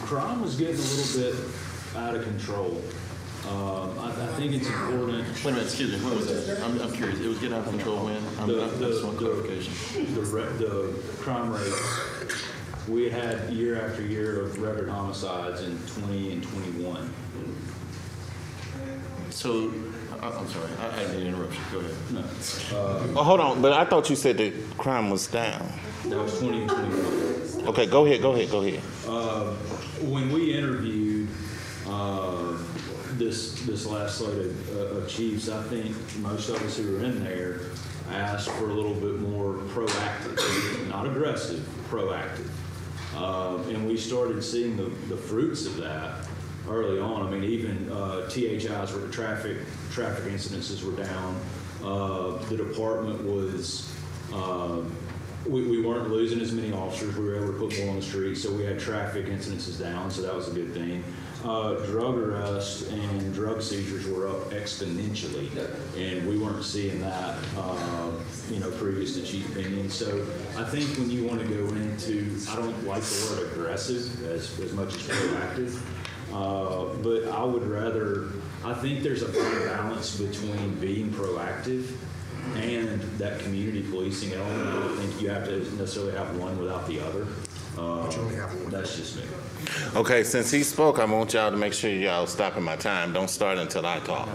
crime was getting a little bit out of control. I think it's important. Wait a minute, excuse me, when was that? I'm curious, it was getting out of control when? I just want clarification. The crime rates, we had year after year of record homicides in 20 and 21. So, I'm sorry, I had an interruption, go ahead. No. Oh, hold on, but I thought you said the crime was down. That was 20 and 21. Okay, go ahead. When we interviewed this last slate of chiefs, I think most of us who were in there asked for a little bit more proactive, not aggressive, proactive. And we started seeing the fruits of that early on. I mean, even THIs were traffic incidences were down. The department was, we weren't losing as many officers. We were able to put more on the street, so we had traffic incidences down, so that was a good thing. Drug arrests and drug seizures were up exponentially, and we weren't seeing that, previous to Chief Pinion. So I think when you want to go into, I don't like the word aggressive as much as proactive, but I would rather, I think there's a fine balance between being proactive and that community policing element. I don't think you have to necessarily have one without the other. That's just me. Okay, since he spoke, I want y'all to make sure y'all stopping my time. Don't start until I talk.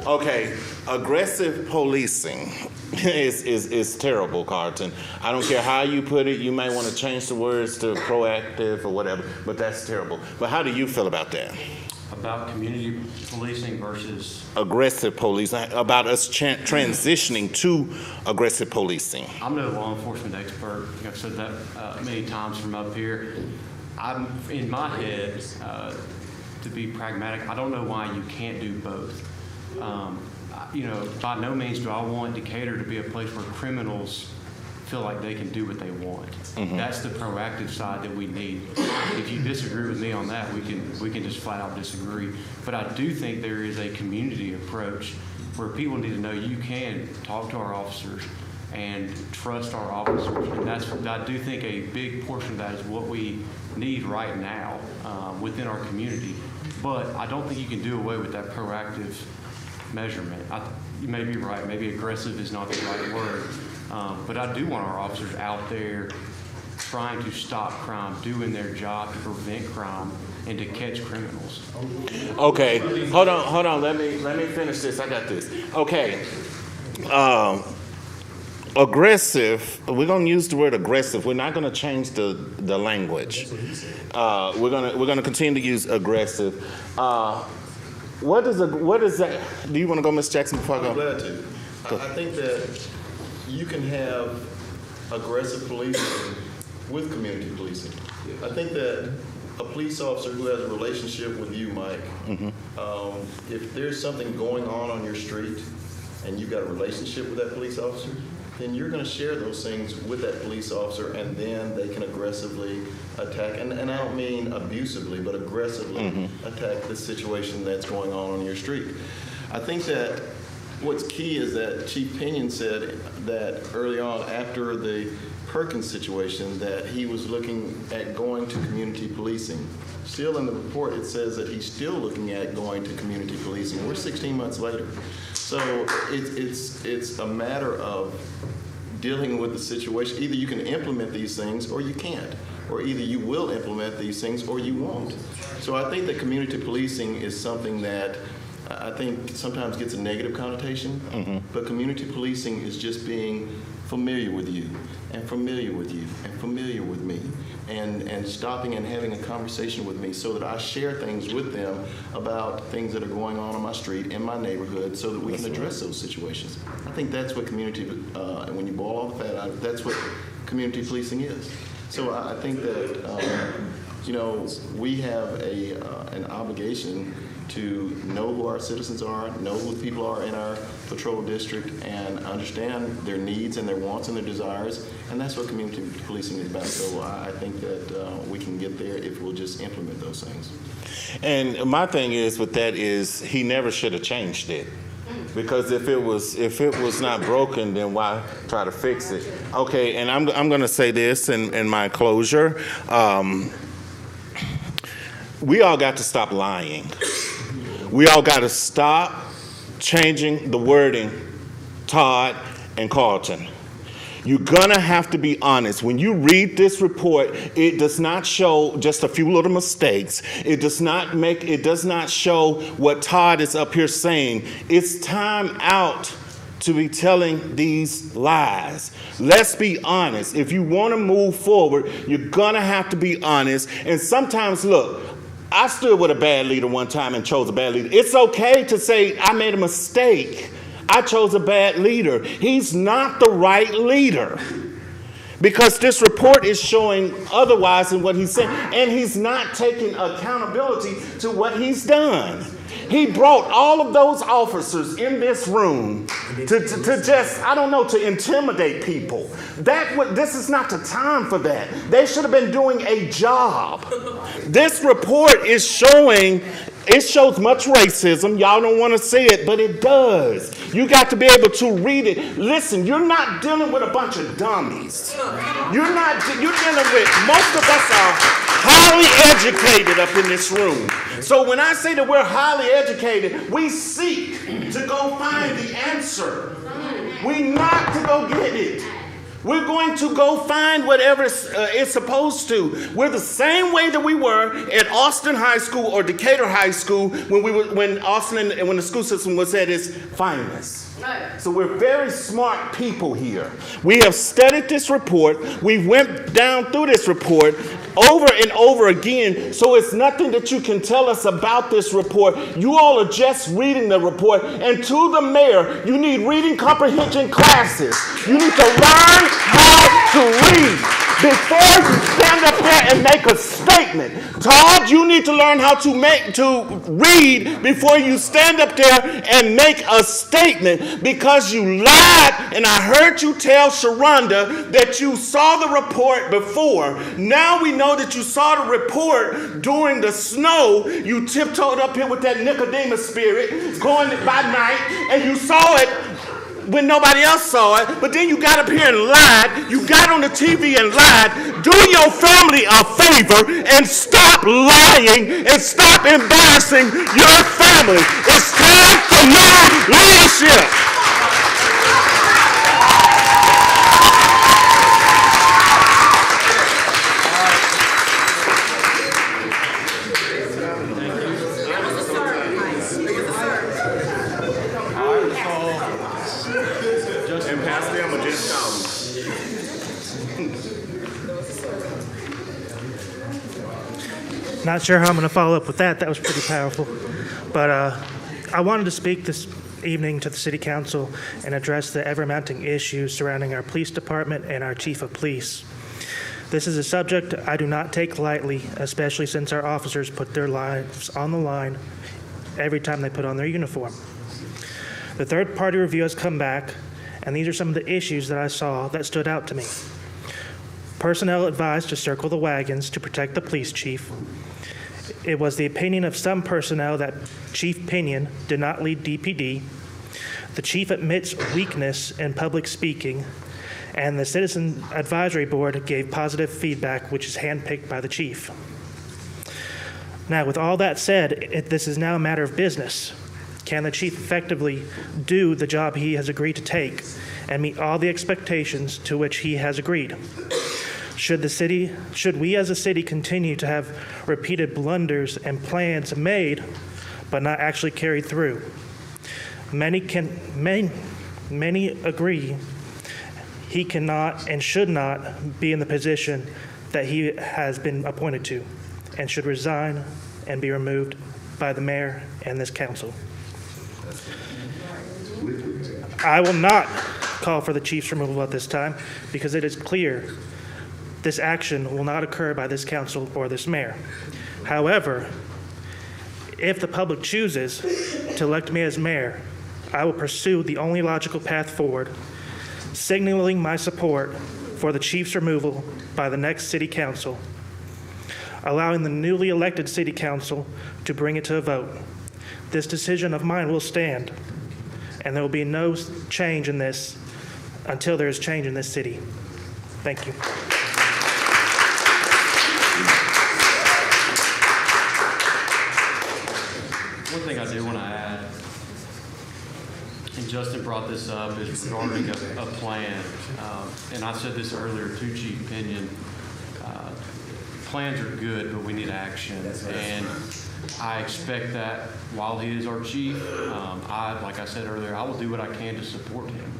Okay, aggressive policing is terrible, Carlton. I don't care how you put it. You might want to change the words to proactive or whatever, but that's terrible. But how do you feel about that? About community policing versus? Aggressive policing, about us transitioning to aggressive policing. I'm no law enforcement expert. I've said that many times from up here. I'm in my head, to be pragmatic, I don't know why you can't do both. By no means do I want Decatur to be a place where criminals feel like they can do what they want. Mm-hmm. That's the proactive side that we need. If you disagree with me on that, we can just flat out disagree. But I do think there is a community approach where people need to know you can talk to our officers and trust our officers. And I do think a big portion of that is what we need right now within our community. But I don't think you can do away with that proactive measurement. You may be right. Maybe aggressive is not the right word. But I do want our officers out there trying to stop crime, doing their job to prevent crime and to catch criminals. Okay, hold on. Let me finish this. I got this. Okay. Aggressive, we're going to use the word aggressive. We're not going to change the language. We're going to continue to use aggressive. What is that? Do you want to go, Ms. Jackson, before I go? I'm glad to. I think that you can have aggressive policing with community policing. I think that a police officer who has a relationship with you, Mike, if there's something going on your street and you've got a relationship with that police officer, then you're going to share those things with that police officer, and then they can aggressively attack, and I don't mean abusively, but aggressively attack the situation that's going on your street. I think that what's key is that Chief Pinion said that early on after the Perkins situation that he was looking at going to community policing. Still in the report, it says that he's still looking at going to community policing. We're 16 months later. So it's a matter of dealing with the situation. Either you can implement these things or you can't. Or either you will implement these things or you won't. So I think that community policing is something that I think sometimes gets a negative connotation, but community policing is just being familiar with you and familiar with you and familiar with me and stopping and having a conversation with me so that I share things with them about things that are going on my street, in my neighborhood, so that we can address those situations. I think that's what community, when you boil all the fat out, that's what community policing is. So I think that, you know, we have an obligation to know who our citizens are, know who the people are in our patrol district, and understand their needs and their wants and their desires. And that's what community policing is about. So I think that we can get there if we'll just implement those things. And my thing is with that is he never should have changed it. Because if it was not broken, then why try to fix it? Okay, and I'm going to say this in my closure. We all got to stop lying. We all got to stop changing the wording, Todd and Carlton. You're gonna have to be honest. When you read this report, it does not show just a few little mistakes. It does not show what Todd is up here saying. It's time out to be telling these lies. Let's be honest. If you want to move forward, you're gonna have to be honest. And sometimes, look, I stood with a bad leader one time and chose a bad leader. It's okay to say I made a mistake. I chose a bad leader. He's not the right leader because this report is showing otherwise than what he's saying, and he's not taking accountability to what he's done. He brought all of those officers in this room to just, I don't know, to intimidate people. This is not the time for that. They should have been doing a job. This report is showing, it shows much racism. Y'all don't want to see it, but it does. You got to be able to read it. Listen, you're not dealing with a bunch of dummies. You're dealing with, most of us are highly educated up in this room. So when I say that we're highly educated, we seek to go find the answer. We not to go get it. We're going to go find whatever it's supposed to. We're the same way that we were at Austin High School or Decatur High School when Austin and when the school system was at its finest. So we're very smart people here. We have studied this report. We went down through this report over and over again. So it's nothing that you can tell us about this report. You all are just reading the report. And to the mayor, you need reading comprehension classes. You need to learn how to read before you stand up there and make a statement. Todd, you need to learn how to read before you stand up there and make a statement, because you lied, and I heard you tell Sharonda that you saw the report before. Now we know that you saw the report during the snow. You tiptoed up here with that Nicodemus spirit going by night, and you saw it when nobody else saw it, but then you got up here and lied. You got on the TV and lied. Do your family a favor and stop lying and stop embarrassing your family. It's time for more leadership. Not sure how I'm going to follow up with that. That was pretty powerful. But I wanted to speak this evening to the City Council and address the ever-mounting issues surrounding our police department and our chief of police. This is a subject I do not take lightly, especially since our officers put their lives on the line every time they put on their uniform. The third-party review has come back, and these are some of the issues that I saw that stood out to me. Personnel advised to circle the wagons to protect the police chief. It was the opinion of some personnel that Chief Pinion did not lead DPD. The chief admits weakness in public speaking, and the Citizen Advisory Board gave positive feedback, which is handpicked by the chief. Now, with all that said, this is now a matter of business. Can the chief effectively do the job he has agreed to take and meet all the expectations to which he has agreed? Should we as a city continue to have repeated blunders and plans made but not actually carried through? Many agree he cannot and should not be in the position that he has been appointed to, and should resign and be removed by the mayor and this council. I will not call for the chief's removal at this time because it is clear this action will not occur by this council or this mayor. However, if the public chooses to elect me as mayor, I will pursue the only logical path forward, signaling my support for the chief's removal by the next city council, allowing the newly elected city council to bring it to a vote. This decision of mine will stand, and there will be no change in this until there is change in this city. Thank you. One thing I do want to add, and Justin brought this up, is regarding a plan. And I said this earlier to Chief Pinion. Plans are good, but we need action. And I expect that while he is our chief, like I said earlier, I will do what I can to support him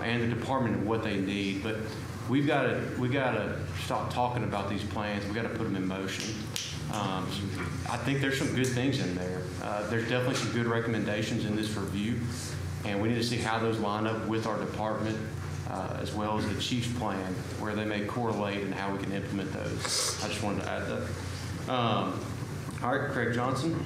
and the department and what they need. But we got to stop talking about these plans. We got to put them in motion. I think there's some good things in there. There's definitely some good recommendations in this review, and we need to see how those line up with our department, as well as the chief's plan, where they may correlate and how we can implement those. I just wanted to add that. All right, Craig Johnson.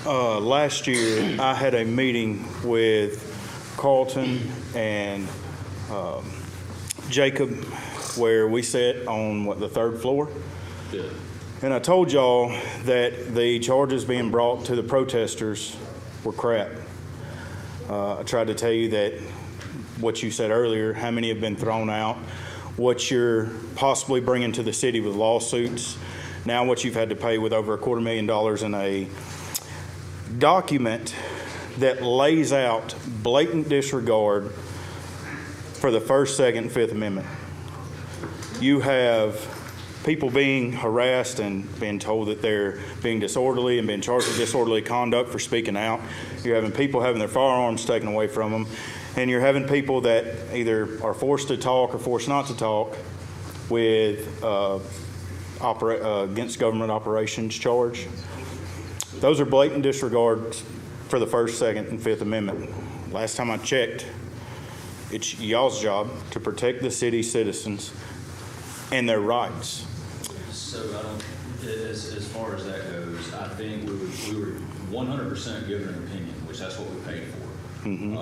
Last year, I had a meeting with Carlton and Jacob where we sat on, the third floor? Yeah. And I told y'all that the charges being brought to the protesters were crap. I tried to tell you that what you said earlier, how many have been thrown out, what you're possibly bringing to the city with lawsuits, now what you've had to pay with over $250,000 in a document that lays out blatant disregard for the First, Second, and Fifth Amendment. You have people being harassed and being told that they're being disorderly and being charged with disorderly conduct for speaking out. You're having people having their firearms taken away from them. And you're having people that either are forced to talk or forced not to talk with against government operations charge. Those are blatant disregards for the First, Second, and Fifth Amendment. Last time I checked, it's y'all's job to protect the city citizens and their rights. So as far as that goes, I think we were 100% given an opinion, which that's what we paid for. Mm-hmm.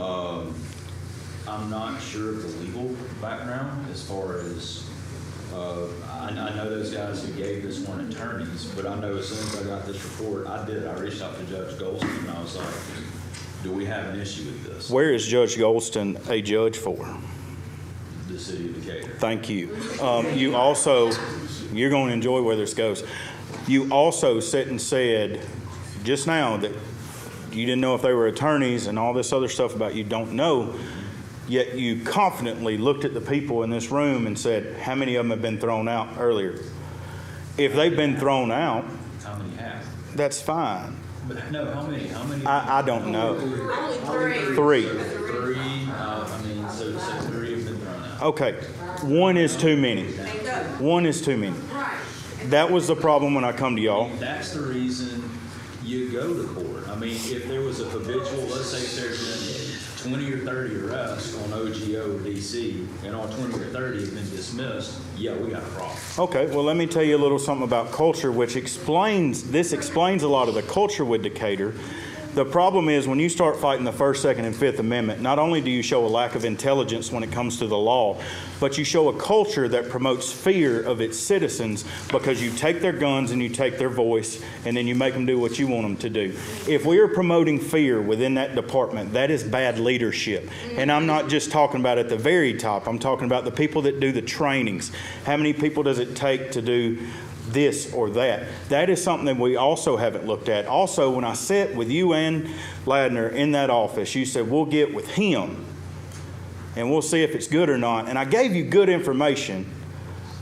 I'm not sure of the legal background as far as I know those guys who gave this weren't attorneys, but I know as soon as I got this report, I reached out to Judge Goldston and I was like, do we have an issue with this? Where is Judge Goldston a judge for? The city of Decatur. Thank you. You also, you're going to enjoy where this goes. You also sat and said just now that you didn't know if they were attorneys and all this other stuff about you don't know. Yet you confidently looked at the people in this room and said, how many of them have been thrown out earlier? If they've been thrown out, how many have? That's fine. But no, how many? I don't know. Only Three. So 3 have been thrown out. Okay. One is too many. One is too many. That was the problem when I come to y'all. That's the reason you go to court. I mean, if there was a habitual, let's say if there's been 20 or 30 arrests on OGO DC, and all 20 or 30 have been dismissed, yeah, we got a problem. Okay, well, let me tell you a little something about culture, which explains a lot of the culture with Decatur. The problem is when you start fighting the First, Second, and Fifth Amendment, not only do you show a lack of intelligence when it comes to the law, but you show a culture that promotes fear of its citizens because you take their guns and you take their voice and then you make them do what you want them to do. If we are promoting fear within that department, that is bad leadership. And I'm not just talking about at the very top. I'm talking about the people that do the trainings. How many people does it take to do this or that? That is something that we also haven't looked at. Also, when I sat with you and Ladner in that office, you said, we'll get with him and we'll see if it's good or not. And I gave you good information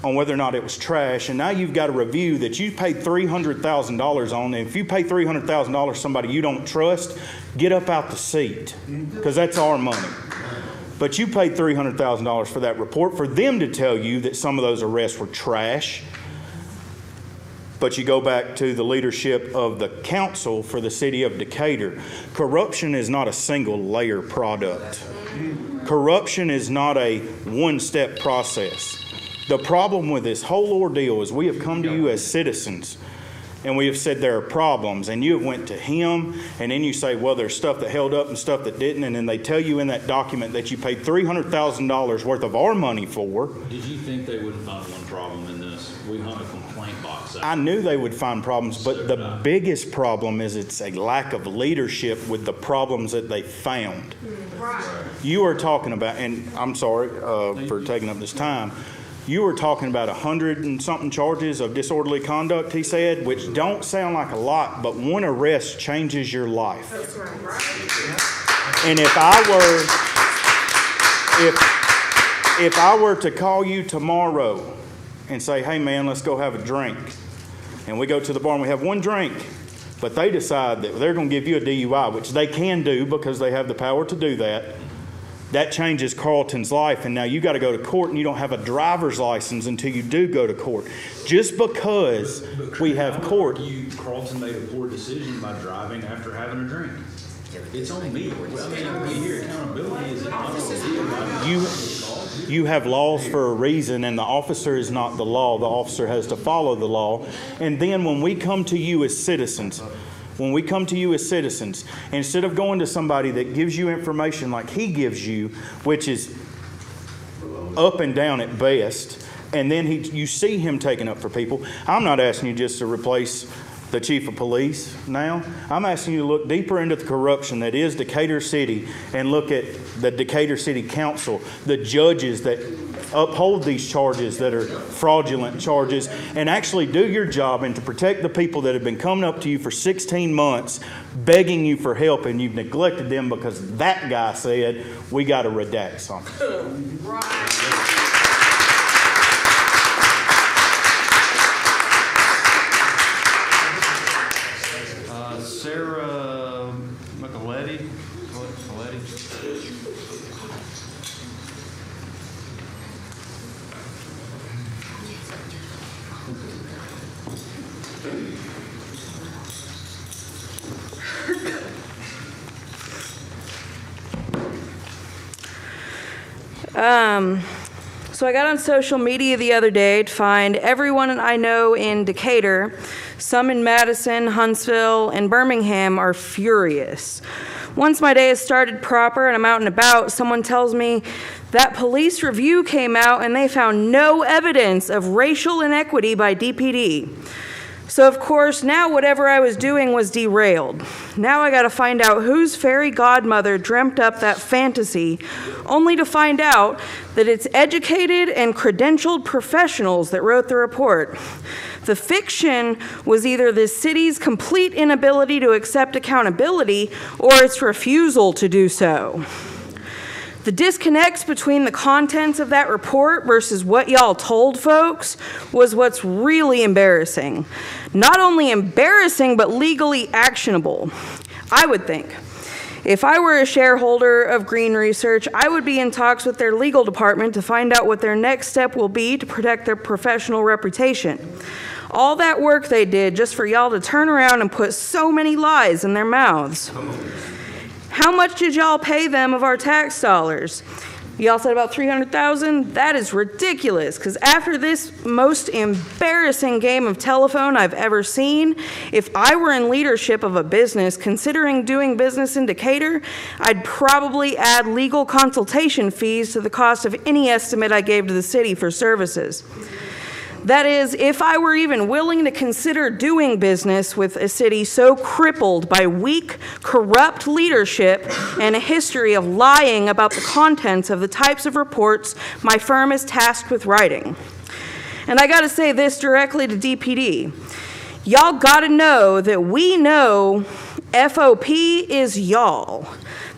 on whether or not it was trash. And now you've got a review that you paid $300,000 on. And if you pay $300,000 to somebody you don't trust, get up out the seat because that's our money. But you paid $300,000 for that report for them to tell you that some of those arrests were trash. But you go back to the leadership of the council for the city of Decatur. Corruption is not a single layer product. Corruption is not a one-step process. The problem with this whole ordeal is we have come to you as citizens and we have said there are problems, and you have went to him, and then you say, well, there's stuff that held up and stuff that didn't, and then they tell you in that document that you paid $300,000 worth of our money for. Did you think they wouldn't find one problem in this? We hung a complaint box out. I knew they would find problems, but the biggest problem is it's a lack of leadership with the problems that they found. You are talking about, and I'm sorry for taking up this time, you were talking about 100 and something charges of disorderly conduct, he said, which don't sound like a lot, but one arrest changes your life. And if I were to call you tomorrow and say, hey man, let's go have a drink, and we go to the bar and we have one drink, but they decide that they're going to give you a DUI, which they can do because they have the power to do that, that changes Carlton's life, and now you got to go to court and you don't have a driver's license until you do go to court. Just because we have court. Carlton made a poor decision by driving after having a drink. It's on me. I mean, here, accountability is not on You have laws for a reason, and the officer is not the law. The officer has to follow the law. And then when we come to you as citizens, instead of going to somebody that gives you information like he gives you, which is up and down at best, and then you see him taking up for people, I'm not asking you just to replace the chief of police now. I'm asking you to look deeper into the corruption that is Decatur City and look at the Decatur City Council, the judges that uphold these charges that are fraudulent charges, and actually do your job and to protect the people that have been coming up to you for 16 months begging you for help, and you've neglected them because that guy said we got to redact something. Sarah Micheletti. So I got on social media the other day to find everyone I know in Decatur, some in Madison, Huntsville, and Birmingham are furious. Once my day has started proper and I'm out and about, someone tells me that police review came out and they found no evidence of racial inequity by DPD. So of course, now whatever I was doing was derailed. Now I gotta find out whose fairy godmother dreamt up that fantasy, only to find out that it's educated and credentialed professionals that wrote the report. The fiction was either the city's complete inability to accept accountability or its refusal to do so. The disconnects between the contents of that report versus what y'all told folks was what's really embarrassing. Not only embarrassing, but legally actionable, I would think. If I were a shareholder of Green Research, I would be in talks with their legal department to find out what their next step will be to protect their professional reputation. All that work they did just for y'all to turn around and put so many lies in their mouths. How much did y'all pay them of our tax dollars? Y'all said about 300,000? That is ridiculous, because after this most embarrassing game of telephone I've ever seen, if I were in leadership of a business considering doing business in Decatur, I'd probably add legal consultation fees to the cost of any estimate I gave to the city for services. That is, if I were even willing to consider doing business with a city so crippled by weak, corrupt leadership and a history of lying about the contents of the types of reports my firm is tasked with writing. And I gotta say this directly to DPD. Y'all gotta know that we know FOP is y'all.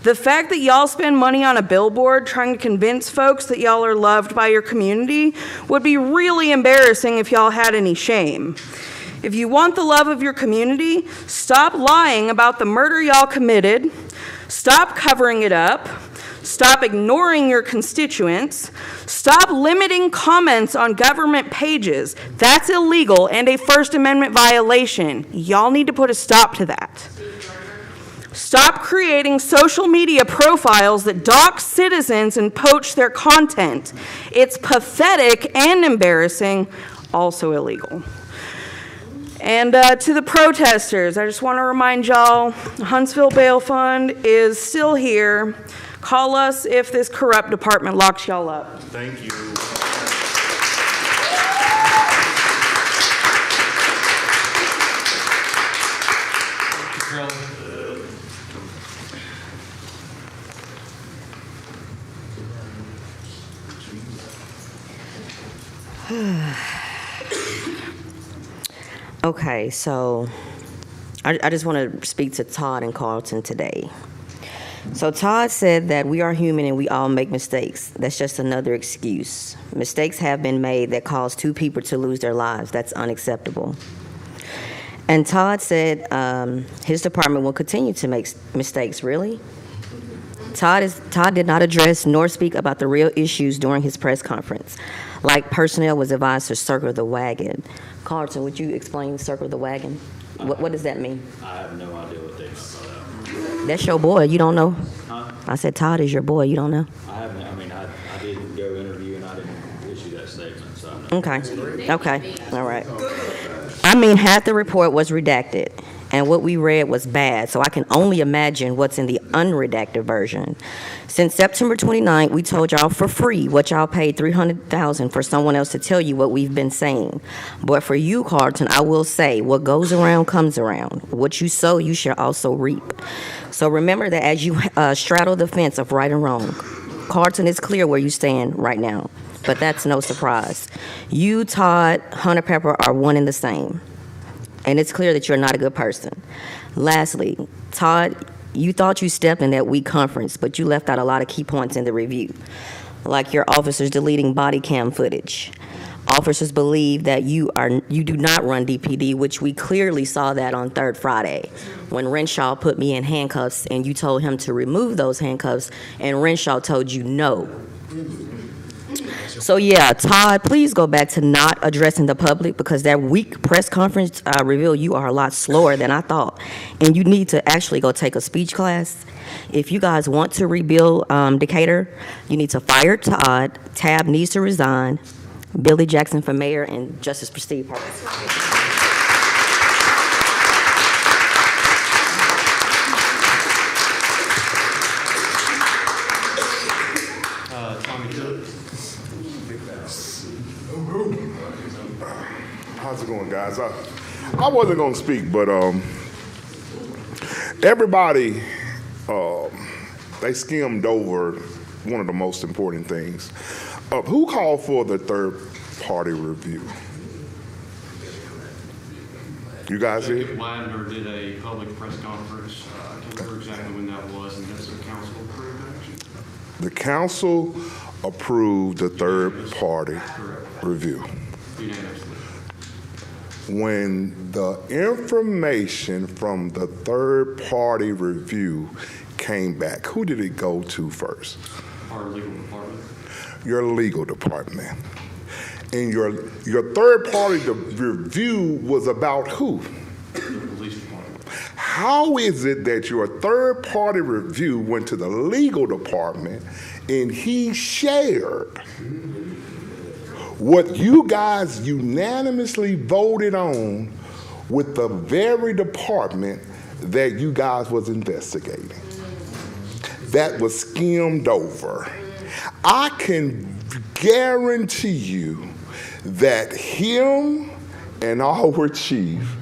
The fact that y'all spend money on a billboard trying to convince folks that y'all are loved by your community would be really embarrassing if y'all had any shame. If you want the love of your community, stop lying about the murder y'all committed, stop covering it up, stop ignoring your constituents, stop limiting comments on government pages. That's illegal and a First Amendment violation. Y'all need to put a stop to that. Stop creating social media profiles that dox citizens and poach their content. It's pathetic and embarrassing, also illegal. And to the protesters, I just want to remind y'all, the Huntsville Bail Fund is still here. Call us if this corrupt department locks y'all up. Thank you. Okay, so I just want to speak to Todd and Carlton today. So Todd said that we are human and we all make mistakes. That's just another excuse. Mistakes have been made that cause 2 people to lose their lives. That's unacceptable. And Todd said his department will continue to make mistakes. Really? Todd did not address nor speak about the real issues during his press conference, like personnel was advised to circle the wagon. Carlton, would you explain circle the wagon? What does that mean? I have no idea what they meant by that. That's your boy, you don't know? Huh? I said Todd is your boy, you don't know? I didn't go interview and I didn't issue that statement, so I know. Okay, all right. I mean, half the report was redacted, and what we read was bad, so I can only imagine what's in the unredacted version. Since September 29th, we told y'all for free what y'all paid $300,000 for someone else to tell you what we've been saying. But for you, Carlton, I will say, what goes around comes around. What you sow, you shall also reap. So remember that as you straddle the fence of right and wrong, Carlton, is clear where you stand right now, but that's no surprise. You, Todd, Hunter Pepper are one and the same. And it's clear that you're not a good person. Lastly, Todd, you thought you stepped in that weak conference, but you left out a lot of key points in the review, like your officers deleting body cam footage. Officers believe that you do not run DPD, which we clearly saw that on Third Friday, when Renshaw put me in handcuffs and you told him to remove those handcuffs, and Renshaw told you no. So yeah, Todd, please go back to not addressing the public, because that weak press conference revealed you are a lot slower than I thought. And you need to actually go take a speech class. If you guys want to rebuild Decatur, you need to fire Todd, Tab needs to resign, Billy Jackson for mayor, and Justice for Steve Parker. How's it going, guys? I wasn't going to speak, but everybody, they skimmed over one of the most important things. Who called for the third-party review? You guys here? Ladner did a public press conference. I can't remember exactly when that was, and that's the council approved action. The council approved the third-party review. Unanimously. When the information from the third-party review came back, who did it go to first? Our legal department. Your legal department. And your third-party review was about who? The police department. how is it that your third-party review went to the legal department and he shared what you guys unanimously voted on with the very department that you guys was investigating? That was skimmed over. I can guarantee you that him and our chief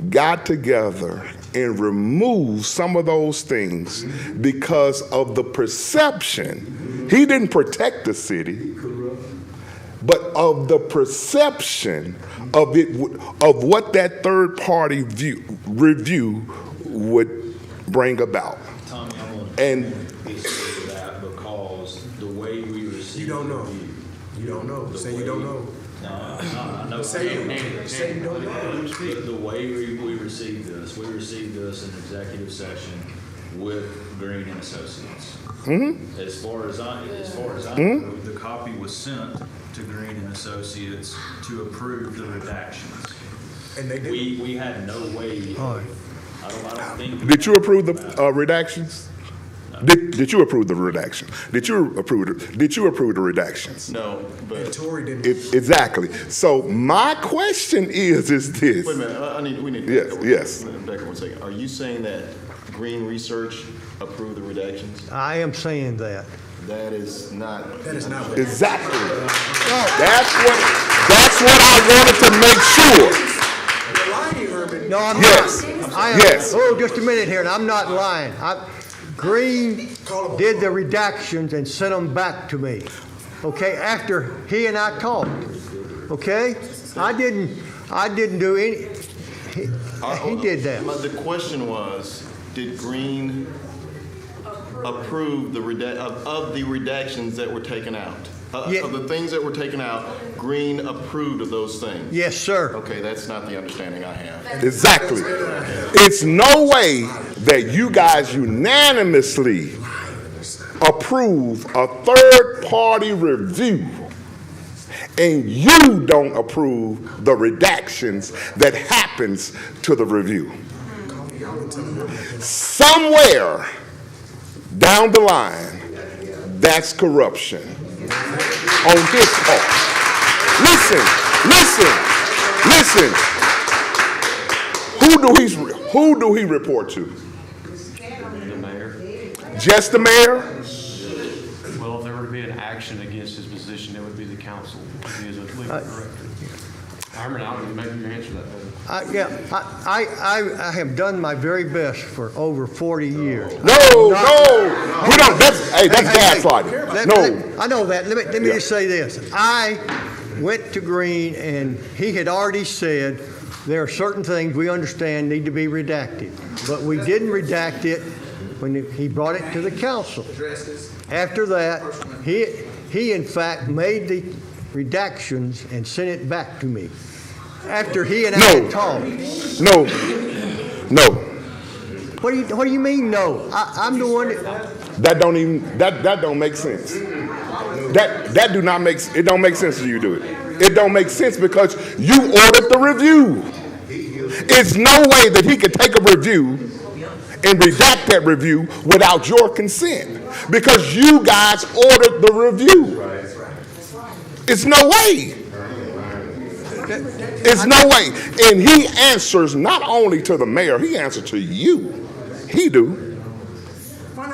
got together and removed some of those things because of the perception. He didn't protect the city, but of the perception of it, of what that third-party review would bring about. Tommy, I want And to say that because the way we received. You don't know. You don't know. Say you don't know. No, I know. Say you don't know. The way we received this in executive session with Green and Associates. Mm-hmm. As far as I Mm-hmm. know, the copy was sent to Green and Associates to approve the redactions. And they did. We had no way. I don't think. did you approve the redactions? Did you approve the redaction? Did you approve the redactions? No, but Tory didn't. Exactly. So my question is this? wait a minute. We need to Yes. back up 1 second. Are you saying that Green Research approved the redactions? I am saying that. That is not. what. Exactly. That's what I wanted to make sure. No, I'm Yes. not. I am, Yes. Oh, just a minute here, and I'm not lying. Green did the redactions and sent them back to me, okay, after he and I talked, okay? I didn't do any, he did that. The question was, did Green approve the of the redactions that were taken out? Of the things that were taken out, Green approved of those things? Yes, sir. Okay, that's not the understanding I have. Exactly. It's no way that you guys unanimously approve a third-party review and you don't approve the redactions that happens to the review. Somewhere down the line, that's corruption on his part. Listen. Who do he report to? The mayor. Just the mayor? Well, if there were to be an action against his position, it would be the council. He is a legal director. Herman, maybe you answer that better. I have done my very best for over 40 years. No. We don't. That's gaslighting. No. I know that. Let me just say this. I went to Green, and he had already said there are certain things we understand need to be redacted, but we didn't redact it when he brought it to the council. After that, he in fact made the redactions and sent it back to me. After he and I had talked. No. What do you mean no? I'm the one that don't make sense. That do not make it don't make sense to you do it. It don't make sense because you ordered the review. It's no way that he could take a review and redact that review without your consent because you guys ordered the review. It's no way. It's no way. And he answers not only to the mayor, he answers to you. He do.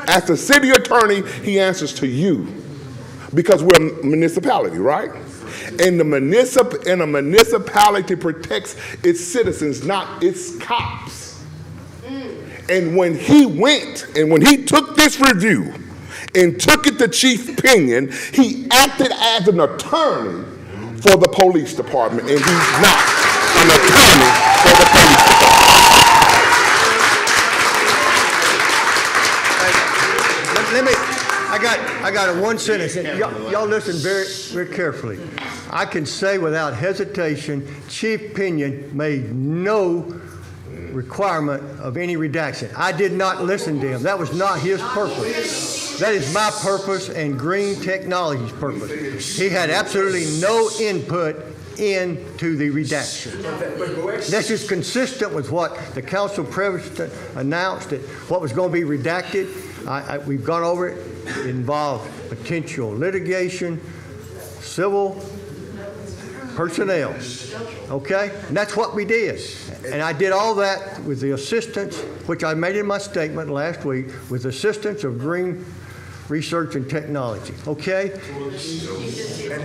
As the city attorney, he answers to you because we're a municipality, right? And a municipality protects its citizens, not its cops. And when he went and when he took this review and took it to Chief Pinion, he acted as an attorney for the police department, and he's not an attorney for the police department. I got a one sentence. Y'all listen very, very carefully. I can say without hesitation, Chief Pinion made no requirement of any redaction. I did not listen to him. That was not his purpose. That is my purpose and Green Technologies' purpose. He had absolutely no input into the redaction. This is consistent with what the council president announced, that what was going to be redacted. We've gone over it. It involved potential litigation, civil personnel. Okay? And that's what we did. And I did all that with the assistance, which I made in my statement last week, with the assistance of Green Research and Technology. Okay? And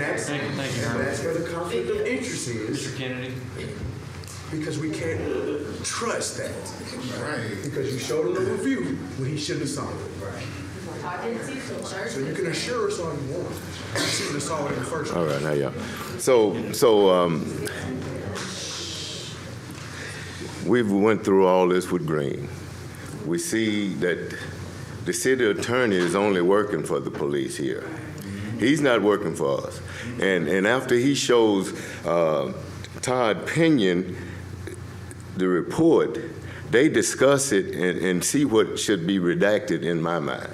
that's where the conflict of interest is. Mr. Kennedy. Because we can't trust that. Right. Because you showed him the review when he shouldn't have saw it. Right. So you can assure us all you want. You shouldn't have saw it in the first place. All right, now yeah. So we've went through all this with Green. We see that the city attorney is only working for the police here. He's not working for us. And after he shows Todd Pinion the report, they discuss it and see what should be redacted in my mind.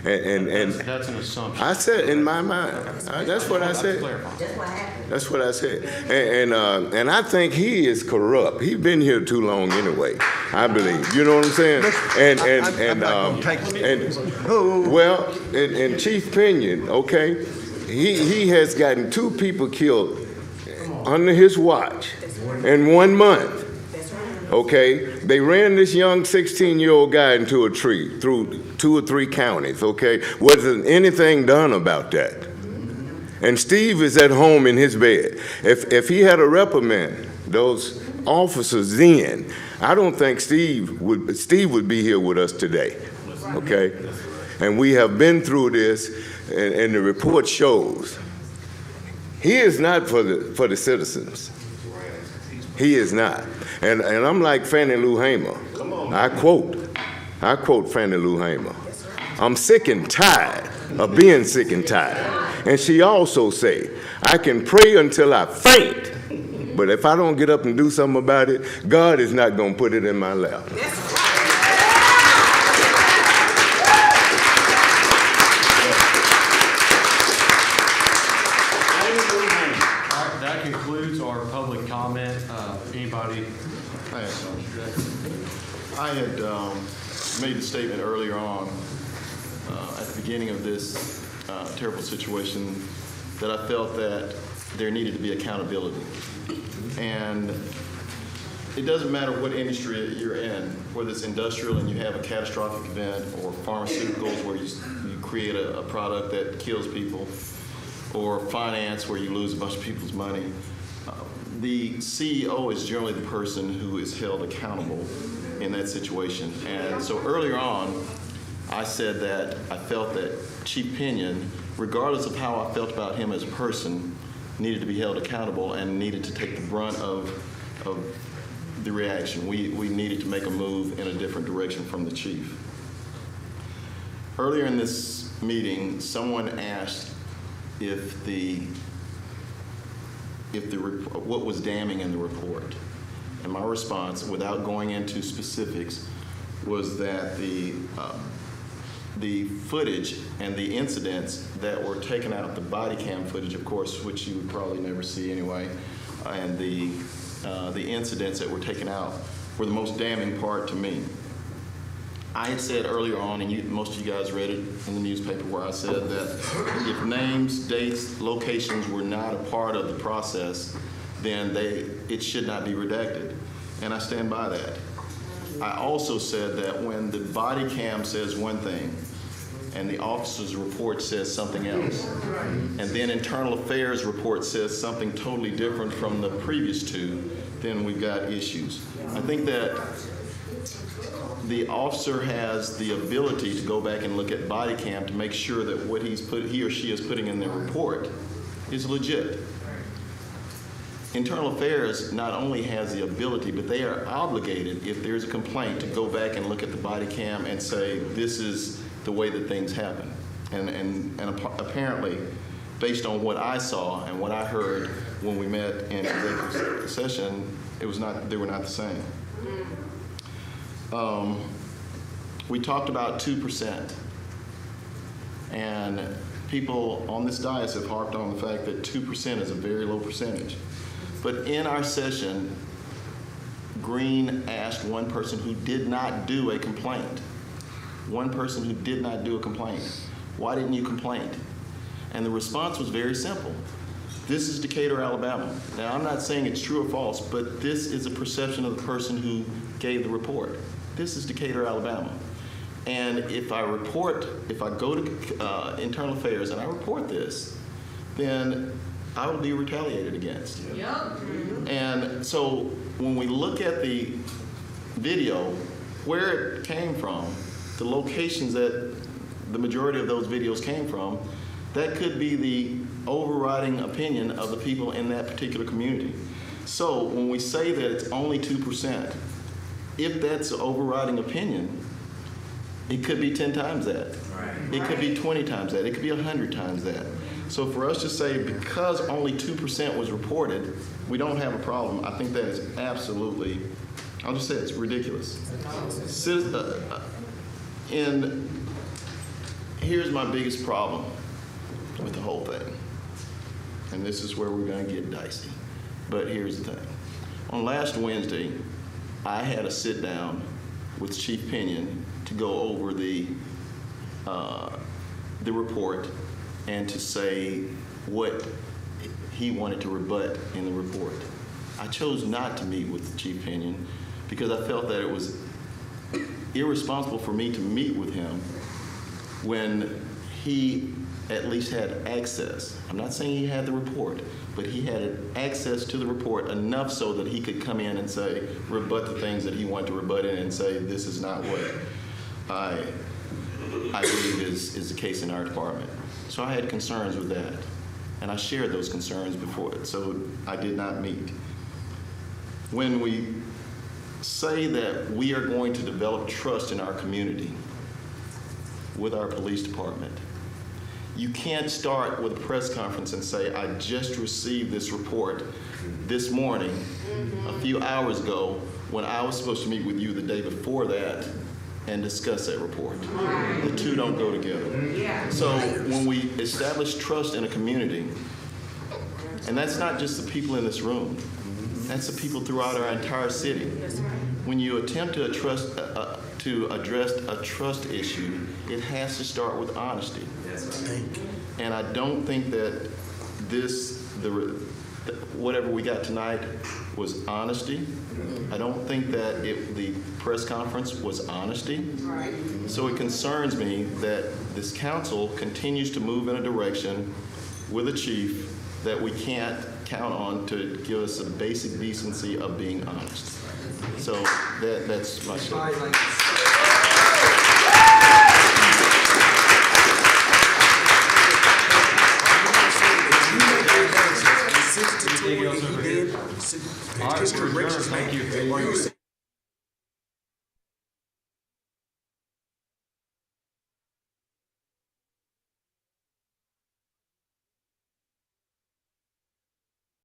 And that's an assumption. I said in my mind. That's what I said. That's what I said. And I think he is corrupt. He's been here too long anyway, I believe. You know what I'm saying? And Chief Pinion, okay, he has gotten 2 people killed under his watch in 1 month. Okay, they ran this young 16-year-old guy into a tree through 2 or 3 counties, okay? Wasn't anything done about that. And Steve is at home in his bed. If he had a reprimand those officers then, I don't think Steve would be here with us today, okay? And we have been through this, and the report shows he is not for the citizens. He is not. And I'm like Fannie Lou Hamer. I quote Fannie Lou Hamer. I'm sick and tired of being sick and tired. And she also said, I can pray until I faint, but if I don't get up and do something about it, God is not going to put it in my lap. That concludes our public comment. Anybody? I had made the statement earlier on at the beginning of this terrible situation that I felt that there needed to be accountability. And it doesn't matter what industry you're in, whether it's industrial and you have a catastrophic event, or pharmaceuticals where you create a product that kills people, or finance where you lose a bunch of people's money. The CEO is generally the person who is held accountable in that situation. And so earlier on, I said that I felt that Chief Pinion, regardless of how I felt about him as a person, needed to be held accountable and needed to take the brunt of the reaction. We needed to make a move in a different direction from the chief. Earlier in this meeting, someone asked if what was damning in the report. And my response, without going into specifics, was that the footage and the incidents that were taken out, the body cam footage, of course, which you would probably never see anyway, and the incidents that were taken out were the most damning part to me. I had said earlier on, and most of you guys read it in the newspaper, where I said that if names, dates, locations were not a part of the process, then it should not be redacted. And I stand by that. I also said that when the body cam says one thing and the officer's report says something else, and then internal affairs report says something totally different from the previous 2, then we've got issues. I think that the officer has the ability to go back and look at body cam to make sure that what he or she is putting in their report is legit. Internal Affairs not only has the ability, but they are obligated, if there's a complaint, to go back and look at the body cam and say, this is the way that things happen. And apparently, based on what I saw and what I heard when we met in executive session, they were not the same. We talked about 2%, and people on this dais have harped on the fact that 2% is a very low percentage. But in our session, Green asked one person who did not do a complaint. One person who did not do a complaint. Why didn't you complain? And the response was very simple. This is Decatur, Alabama. Now, I'm not saying it's true or false, but this is a perception of the person who gave the report. This is Decatur, Alabama. And if I go to Internal Affairs and I report this, then I will be retaliated against. And so when we look at the video, where it came from, the locations that the majority of those videos came from, that could be the overriding opinion of the people in that particular community. So when we say that it's only 2%, if that's the overriding opinion, it could be 10 times that. It could be 20 times that. It could be 100 times that. So for us to say because only 2% was reported, we don't have a problem, I think that is absolutely, I'll just say it's ridiculous. And here's my biggest problem with the whole thing. And this is where we're going to get dicey. But here's the thing. On last Wednesday, I had a sit down with Chief Pinion to go over the report and to say what he wanted to rebut in the report. I chose not to meet with Chief Pinion because I felt that it was irresponsible for me to meet with him when he at least had access. I'm not saying he had the report, but he had access to the report enough so that he could come in and say, rebut the things that he wanted to rebut in and say, this is not what I believe is the case in our department. So I had concerns with that, and I shared those concerns before, so I did not meet. When we say that we are going to develop trust in our community with our police department, you can't start with a press conference and say, I just received this report this morning, a few hours ago, when I was supposed to meet with you the day before that and discuss that report. The two don't go together. So when we establish trust in a community, and that's not just the people in this room, that's the people throughout our entire city. When you attempt to address a trust issue, it has to start with honesty. And I don't think that whatever we got tonight was honesty. I don't think that the press conference was honesty. So it concerns me that this council continues to move in a direction with a chief that we can't count on to give us a basic decency of being honest. So that's my statement. Anything else over here? All right, we're adjourned. Thank you.